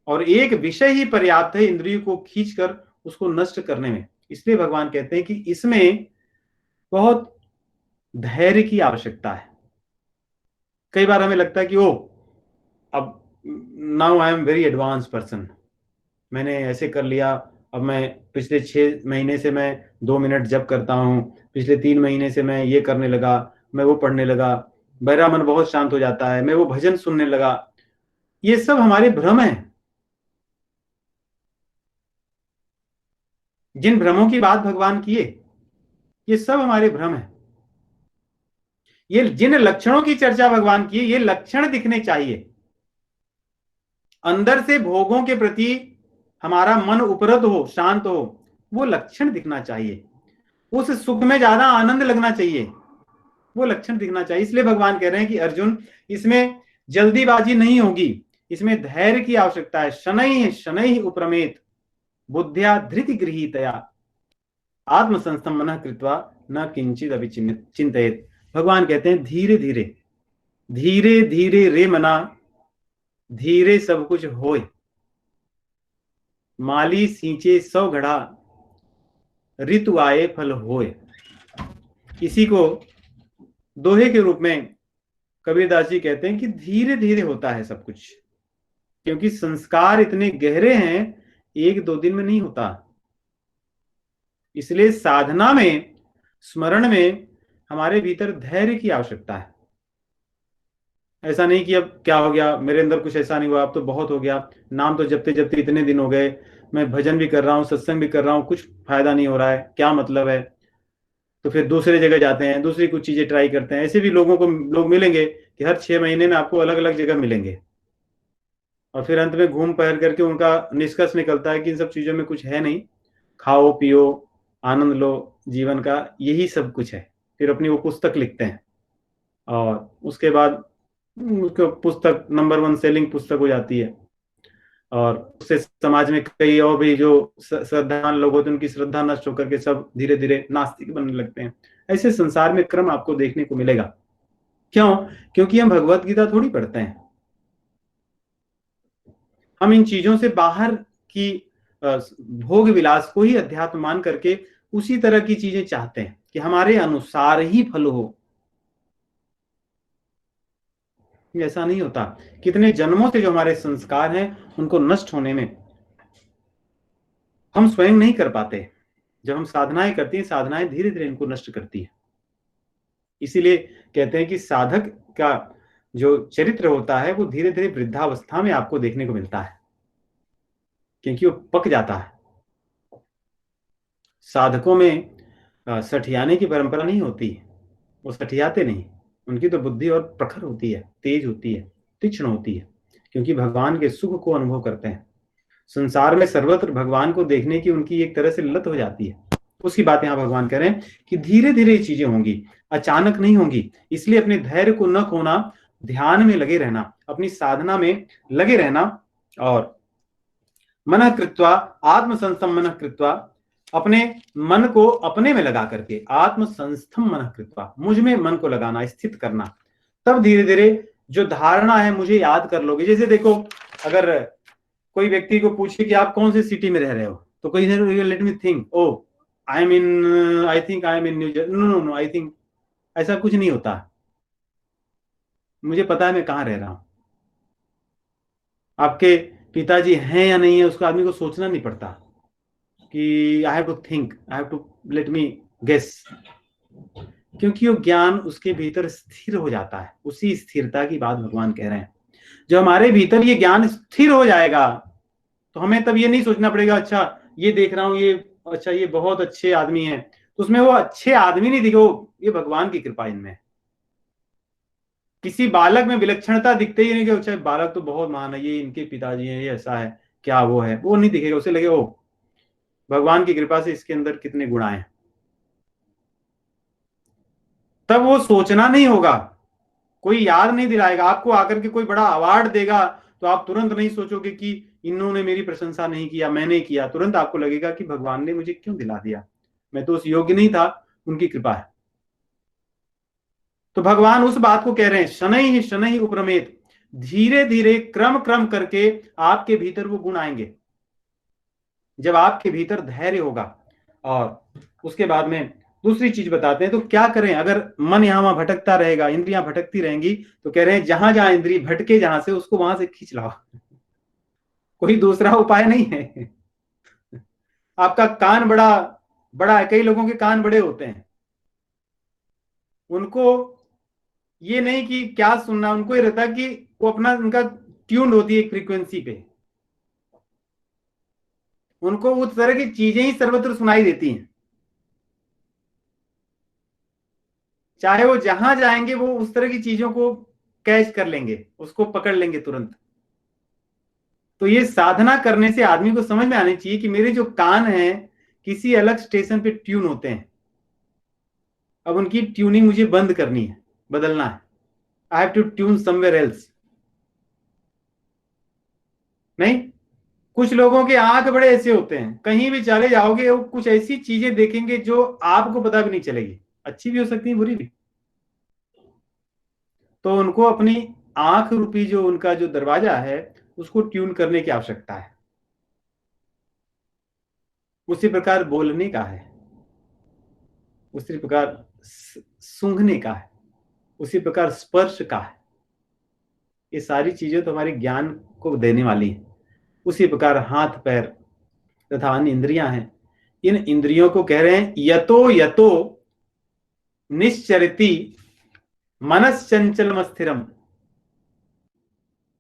Speaker 1: और एक विषय ही पर्याप्त है इंद्रियों को खींचकर उसको नष्ट करने में। इसलिए भगवान कहते हैं कि इसमें बहुत धैर्य की आवश्यकता है। कई बार हमें लगता है कि ओ, अब now I am very advance person, मैंने ऐसे कर लिया, अब मैं पिछले 6 महीने से मैं 2 मिनट जप करता हूँ, पिछले 3 महीने से मैं ये करने लगा, मैं वो पढ़ने लगा, मेरा मन बहुत शांत हो जाता है, मैं वो भजन सुनने लगा। ये सब हमारे भ्रम है। जिन भ्रमों की बात भगवान किए, ये सब हमारे भ्रम है। ये जिन लक्षणों की चर्चा भगवान की, ये लक्षण दिखने चाहिए। अंदर से भोगों के प्रति हमारा मन उपरत हो, शांत हो, वो लक्षण दिखना चाहिए। उस सुख में ज्यादा आनंद लगना चाहिए, वो लक्षण दिखना चाहिए। इसलिए भगवान कह रहे हैं कि अर्जुन, इसमें जल्दीबाजी नहीं होगी, इसमें धैर्य की आवश्यकता है। शनैः शनैः उपरमेत बुद्ध्या धृति गृहीतया आत्मसंस्थम मनः कृत्वा न किंचित अभी चिंतित। भगवान कहते हैं धीरे धीरे, धीरे धीरे रे मना, धीरे सब कुछ होए, माली सींचे 100 घड़ा, ऋतु आए फल होए। इसी को दोहे के रूप में कबीरदास जी कहते हैं कि धीरे धीरे होता है सब कुछ, क्योंकि संस्कार इतने गहरे हैं, 1-2 दिन में नहीं होता। इसलिए साधना में, स्मरण में हमारे भीतर धैर्य की आवश्यकता है। ऐसा नहीं कि अब क्या हो गया, मेरे अंदर कुछ ऐसा नहीं हुआ, अब तो बहुत हो गया, नाम तो जपते जपते इतने दिन हो गए, मैं भजन भी कर रहा हूँ, सत्संग भी कर रहा हूँ, कुछ फायदा नहीं हो रहा है, क्या मतलब है? तो फिर दूसरे जगह जाते हैं, दूसरी कुछ चीजें ट्राई करते हैं। ऐसे भी लोग मिलेंगे कि हर 6 महीने में आपको अलग अलग जगह मिलेंगे, और फिर अंत में घूम फिर करके उनका निष्कर्ष निकलता है कि इन सब चीजों में कुछ है नहीं, खाओ पियो आनंद लो, जीवन का यही सब कुछ है। फिर अपनी वो पुस्तक लिखते हैं, और उसके बाद उसको पुस्तक नंबर 1 सेलिंग पुस्तक हो जाती है, और उससे समाज में कई और भी जो श्रद्धावान लोग होते हैं उनकी श्रद्धा नष्ट होकर के सब धीरे धीरे नास्तिक बनने लगते हैं। ऐसे संसार में क्रम आपको देखने को मिलेगा। क्यों? क्योंकि हम भगवत गीता थोड़ी पढ़ते हैं, हम इन चीजों से बाहर की भोग विलास को ही अध्यात्म मान करके उसी तरह की चीजें चाहते हैं कि हमारे अनुसार ही फल हो। ऐसा नहीं होता। कितने जन्मों से जो हमारे संस्कार हैं उनको नष्ट होने में हम स्वयं नहीं कर पाते। जब हम साधनाएं करती हैं, साधनाएं धीरे धीरे इनको नष्ट करती है। इसीलिए कहते हैं कि साधक का जो चरित्र होता है वो धीरे धीरे वृद्धावस्था में आपको देखने को मिलता है, क्योंकि वो पक जाता है। साधकों में सठियाने की परंपरा नहीं होती, वो सठियाते नहीं, उनकी तो बुद्धि और प्रखर होती है, तेज होती है, तीक्ष्ण होती है, क्योंकि भगवान के सुख को अनुभव करते हैं। संसार में सर्वत्र भगवान को देखने की उनकी एक तरह से लत हो जाती है। उसकी बात यहाँ भगवान कह रहे हैं कि धीरे धीरे ये चीजें होंगी, अचानक नहीं होंगी। इसलिए अपने धैर्य को न खोना, ध्यान में लगे रहना, अपनी साधना में लगे रहना, और मन कृत्वा आत्मसंस्थम मन कृत्वा, अपने मन को अपने में लगा करके, आत्मसंस्थम मन कृत्वा, मुझ में मन को लगाना, स्थित करना, तब धीरे धीरे जो धारणा है मुझे याद कर लोगे। जैसे देखो, अगर कोई व्यक्ति को पूछे कि आप कौन सी सिटी में रह रहे हो, तो कोई let me think, oh I am in, I think I am in New Jersey, no no no, I think, ऐसा कुछ नहीं होता। मुझे पता है मैं कहाँ रह रहा हूं। आपके पिताजी हैं या नहीं है, उसको आदमी को सोचना नहीं पड़ता कि I have to think, I have to let me guess, क्योंकि वो ज्ञान उसके भीतर स्थिर हो जाता है। उसी स्थिरता की बात भगवान कह रहे हैं। जब हमारे भीतर ये ज्ञान स्थिर हो जाएगा तो हमें तब ये नहीं सोचना पड़ेगा, अच्छा ये देख रहा हूं, ये अच्छा ये बहुत अच्छे आदमी हैं, तो उसमें वो अच्छे आदमी नहीं दिखे, वो ये भगवान की कृपा इनमें। किसी बालक में विलक्षणता दिखते ही नहीं कि अच्छा बालक तो बहुत महान है, ये इनके पिताजी हैं, ये ऐसा है, क्या वो है, वो नहीं दिखेगा। उसे लगे ओ भगवान की कृपा से इसके अंदर कितने गुण आए। तब वो सोचना नहीं होगा, कोई याद नहीं दिलाएगा आपको, आकर के कोई बड़ा अवार्ड देगा तो आप तुरंत नहीं सोचोगे कि इन्होंने मेरी प्रशंसा नहीं किया, मैंने किया। तुरंत आपको लगेगा कि भगवान ने मुझे क्यों दिला दिया, मैं तो उस योग्य नहीं था, उनकी कृपा है। तो भगवान उस बात को कह रहे हैं, शनैः शनैः उपरमेत, धीरे धीरे क्रम क्रम करके आपके भीतर वो गुण आएंगे। जब आपके भीतर धैर्य होगा। और उसके बाद में दूसरी चीज बताते हैं, तो क्या करें अगर मन यहां वहां भटकता रहेगा, इंद्रियां भटकती रहेंगी, तो कह रहे हैं जहां जहां इंद्री भटके, जहां से उसको वहां से खींच लाओ। कोई दूसरा उपाय नहीं है। आपका कान बड़ा बड़ा है, कई लोगों के कान बड़े होते हैं, उनको ये नहीं कि क्या सुनना, उनको ये रहता कि वो अपना, उनका ट्यून होती है एक फ्रीक्वेंसी पे, उनको उस तरह की चीजें ही सर्वत्र सुनाई देती हैं। चाहे वो जहां जाएंगे वो उस तरह की चीजों को कैच कर लेंगे, उसको पकड़ लेंगे तुरंत। तो ये साधना करने से आदमी को समझ में आनी चाहिए कि मेरे जो कान हैं किसी अलग स्टेशन पे ट्यून होते हैं, अब उनकी ट्यूनिंग मुझे बंद करनी है, बदलना है। I have to tune somewhere else. नहीं, कुछ लोगों के आंख बड़े ऐसे होते हैं, कहीं भी चले जाओगे वो कुछ ऐसी चीजें देखेंगे जो आपको पता भी नहीं चलेगी, अच्छी भी हो सकती है बुरी भी। तो उनको अपनी आंख रूपी जो उनका जो दरवाजा है उसको ट्यून करने की आवश्यकता है। उसी प्रकार बोलने का है, उसी प्रकार सूंघने का है, उसी प्रकार स्पर्श का है। ये सारी चीजें तो हमारे ज्ञान को देने वाली है। उसी प्रकार हाथ पैर तथा अन्य इंद्रियां हैं, इन इंद्रियों को कह रहे हैं यतो यतो निश्चरति मनश्चंचलम स्थिरम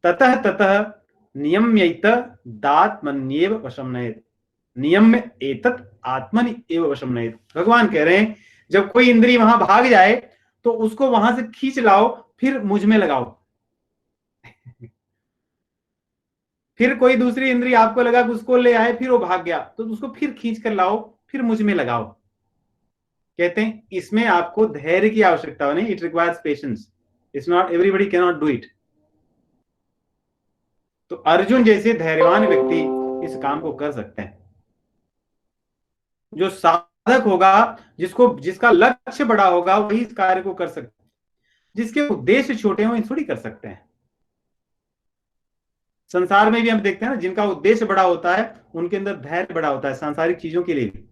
Speaker 1: ततः ततः नियम्यैत दात्मन्येव वशम नयेत, नियम्य एतत् आत्मनि एव वशम नयेत। भगवान कह रहे हैं जब कोई इंद्री वहां भाग जाए तो उसको वहां से खींच लाओ, फिर मुझ में लगाओ। फिर कोई दूसरी इंद्री आपको लगा कि उसको ले आए, फिर वो भाग गया, तो उसको फिर खींच कर लाओ, फिर मुझ में लगाओ। कहते हैं इसमें आपको धैर्य की आवश्यकता नहीं, it requires patience, it's not everybody can not do it. तो अर्जुन जैसे धैर्यवान व्यक्ति इस काम को कर सकते हैं। जो साधक होगा, जिसका लक्ष्य बड़ा होगा, वही इस कार्य को कर सकते हैं। जिसके उद्देश्य छोटे हों, थोड़ी कर सकते हैं। संसार में भी हम देखते हैं ना, जिनका उद्देश्य बड़ा होता है उनके अंदर धैर्य बड़ा होता है, सांसारिक चीजों के लिए भी।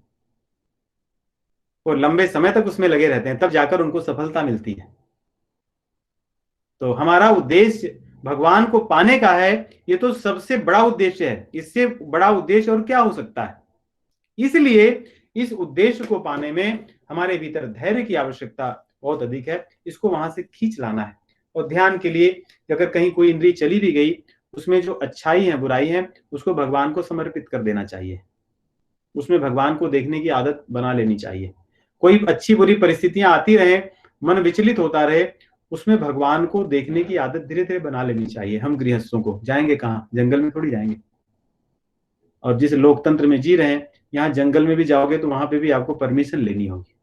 Speaker 1: वो लंबे समय तक उसमें लगे रहते हैं, तब जाकर उनको सफलता मिलती है। तो हमारा उद्देश्य भगवान को पाने का है, ये तो सबसे बड़ा उद्देश्य है। इससे बड़ा उद्देश्य और क्या हो सकता है। इसलिए इस उद्देश्य को पाने में हमारे भीतर धैर्य की आवश्यकता बहुत अधिक है। इसको वहां से खींच लाना है। और ध्यान के लिए अगर कहीं कोई इंद्रिय चली भी गई, उसमें जो अच्छाई है बुराई है उसको भगवान को समर्पित कर देना चाहिए। उसमें भगवान को देखने की आदत बना लेनी चाहिए। कोई अच्छी बुरी परिस्थितियां आती रहे, मन विचलित होता रहे, उसमें भगवान को देखने की आदत धीरे धीरे बना लेनी चाहिए। हम गृहस्थों को जाएंगे कहाँ, जंगल में थोड़ी जाएंगे। और जिस लोकतंत्र में जी रहे हैं, यहाँ जंगल में भी जाओगे तो वहां पे भी आपको परमिशन लेनी होगी,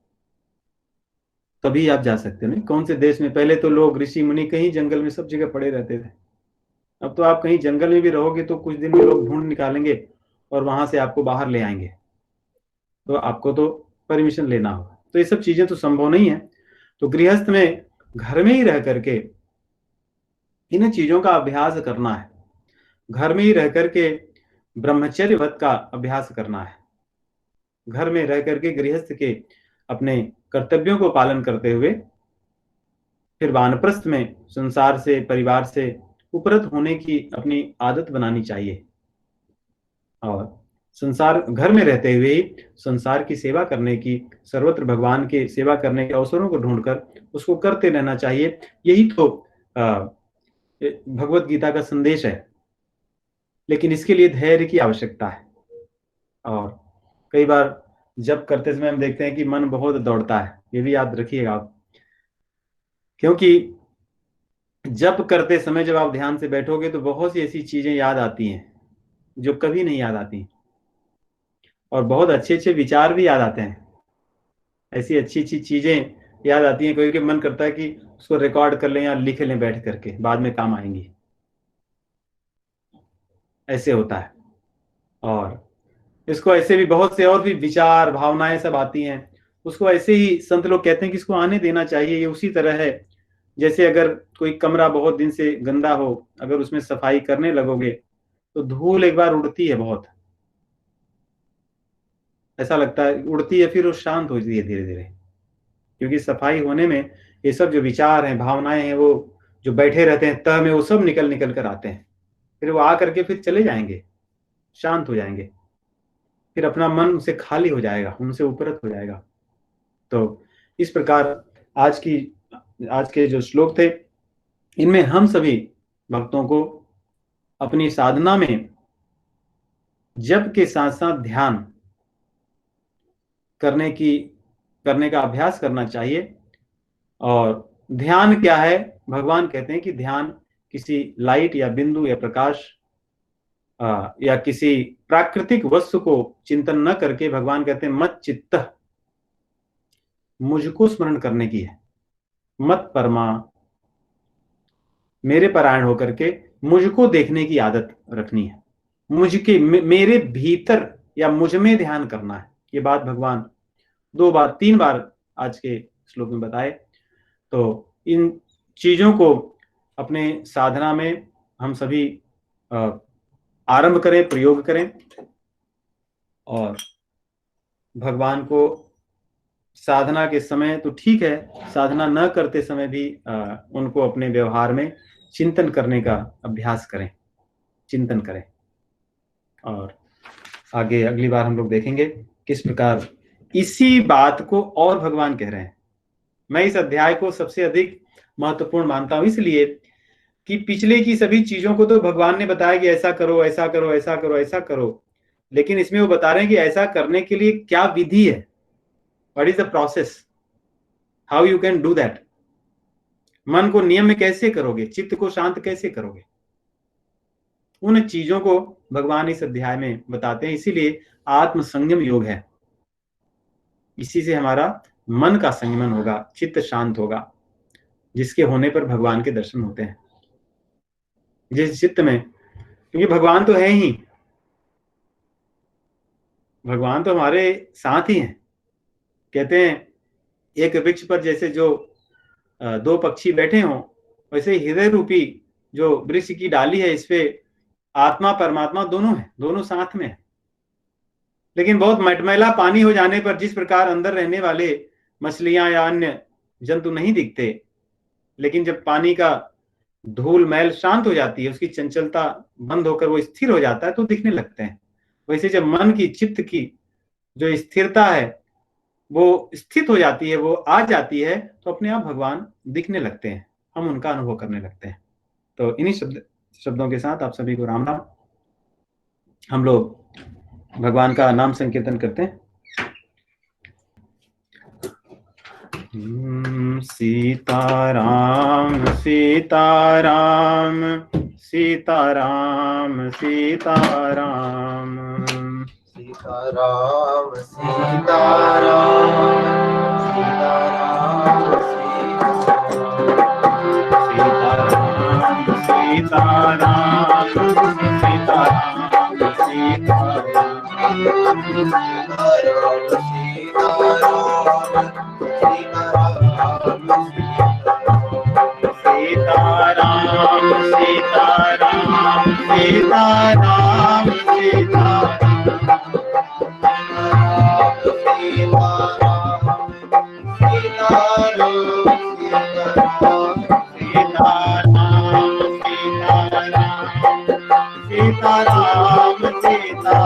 Speaker 1: तभी आप जा सकते हो। नहीं, कौन से देश में पहले तो लोग ऋषि मुनि कहीं जंगल में सब जगह पड़े रहते थे, अब तो आप कहीं जंगल में भी रहोगे तो कुछ दिन में लोग ढूंढ निकालेंगे और वहां से आपको बाहर ले आएंगे, तो आपको तो परमिशन लेना होगा। तो ये सब चीजें तो संभव नहीं है। तो गृहस्थ में घर में ही रह करके इन चीजों का अभ्यास करना है, घर में ही रह करके ब्रह्मचर्य व्रत का अभ्यास करना है, घर में रह करके गृहस्थ के अपने कर्तव्यों को पालन करते हुए फिर वानप्रस्थ में संसार से, परिवार से उपरत होने की अपनी आदत बनानी चाहिए, और संसार घर में रहते हुए ही संसार की सेवा करने की, सर्वत्र भगवान के सेवा करने के अवसरों को ढूंढकर उसको करते रहना चाहिए। यही तो भगवत गीता का संदेश है। लेकिन इसके लिए धैर्य की आवश्यकता है, और कई बार जब करते समय हम देखते हैं कि मन बहुत दौड़ता है, ये भी याद रखिएगा आप, क्योंकि जब करते समय जब आप ध्यान से बैठोगे तो बहुत सी ऐसी चीजें याद आती हैं जो कभी नहीं याद आती, और बहुत अच्छे अच्छे विचार भी याद आते हैं, ऐसी अच्छी अच्छी चीजें याद आती हैं, कोई के मन करता है कि उसको रिकॉर्ड कर लें या लिख लें बैठ करके, बाद में काम आएंगी, ऐसे होता है। और इसको ऐसे भी बहुत से और भी विचार भावनाएं सब आती हैं, उसको ऐसे ही संत लोग कहते हैं कि इसको आने देना चाहिए। ये उसी तरह है जैसे अगर कोई कमरा बहुत दिन से गंदा हो, अगर उसमें सफाई करने लगोगे तो धूल एक बार उड़ती है, बहुत ऐसा लगता है उड़ती है, फिर वो शांत होती है धीरे धीरे, क्योंकि सफाई होने में ये सब जो विचार हैं, भावनाएं हैं, वो जो बैठे रहते हैं तह में, वो सब निकल निकल कर आते हैं, फिर वो आ करके फिर चले जाएंगे, शांत हो जाएंगे, फिर अपना मन उनसे खाली हो जाएगा, उनसे उपरत हो जाएगा। तो इस प्रकार आज के जो श्लोक थे, इनमें हम सभी भक्तों को अपनी साधना में जप के साथ साथ ध्यान करने का अभ्यास करना चाहिए। और ध्यान क्या है? भगवान कहते हैं कि ध्यान किसी लाइट या बिंदु या प्रकाश या किसी प्राकृतिक वस्तु को चिंतन न करके, भगवान कहते हैं मत चित्त, मुझको स्मरण करने की है, मत परमा, मेरे परायण होकर के मुझको देखने की आदत रखनी है, मेरे भीतर या मुझ में ध्यान करना है। ये बात भगवान 2 बार 3 बार आज के श्लोक में बताए। तो इन चीजों को अपने साधना में हम सभी आरंभ करें, प्रयोग करें, और भगवान को साधना के समय तो ठीक है, साधना न करते समय भी उनको अपने व्यवहार में चिंतन करने का अभ्यास करें, चिंतन करें। और आगे अगली बार हम लोग देखेंगे किस प्रकार इसी बात को और भगवान कह रहे हैं। मैं इस अध्याय को सबसे अधिक महत्वपूर्ण मानता हूं, इसलिए कि पिछले की सभी चीजों को तो भगवान ने बताया कि ऐसा करो, ऐसा करो, ऐसा करो, ऐसा करो, लेकिन इसमें वो बता रहे हैं कि ऐसा करने के लिए क्या विधि है, what is the process, how you can do that. मन को नियम में कैसे करोगे, चित्त को शांत कैसे करोगे, उन चीजों को भगवान इस अध्याय में बताते हैं। इसीलिए आत्म संयम योग है, इसी से हमारा मन का संयमन होगा, चित्त शांत होगा, जिसके होने पर भगवान के दर्शन होते हैं। जिस चित्त में, क्योंकि भगवान तो है ही, भगवान तो हमारे साथ ही हैं। कहते हैं एक वृक्ष पर जैसे जो 2 पक्षी बैठे हों, वैसे हृदय रूपी जो वृक्ष की डाली है, इस पे आत्मा परमात्मा दोनों है, दोनों साथ में है। लेकिन बहुत मटमैला पानी हो जाने पर जिस प्रकार अंदर रहने वाले मछलियां या अन्य जंतु नहीं दिखते, लेकिन जब पानी का धूल मैल शांत हो जाती है, उसकी चंचलता बंद होकर वो स्थिर हो जाता है, तो दिखने लगते हैं। वैसे जब मन की, चित्त की जो स्थिरता है वो स्थित हो जाती है, वो आ जाती है, तो अपने आप भगवान दिखने लगते हैं, हम उनका अनुभव करने लगते हैं। तो इन्हीं शब्दों के साथ आप सभी को राम राम। हम लोग भगवान का नाम संकीर्तन करते हैं। सीताराम सीताराम सीताराम सीताराम
Speaker 2: राम सीताराम सीताराम
Speaker 1: सीताराम सीताराम सीताराम सीताराम सीताराम सीताराम सीताराम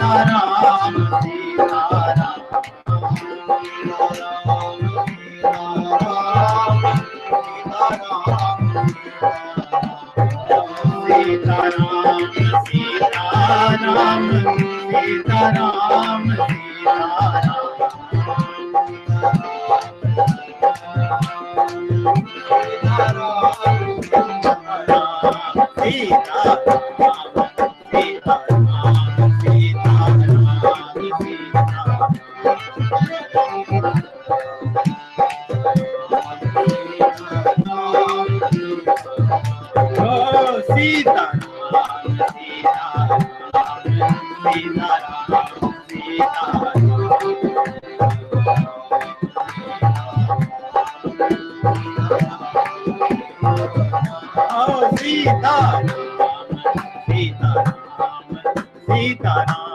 Speaker 1: सीताराम सीताराम सीताराम सीताराम सीताराम सीताराम सीताराम सीताराम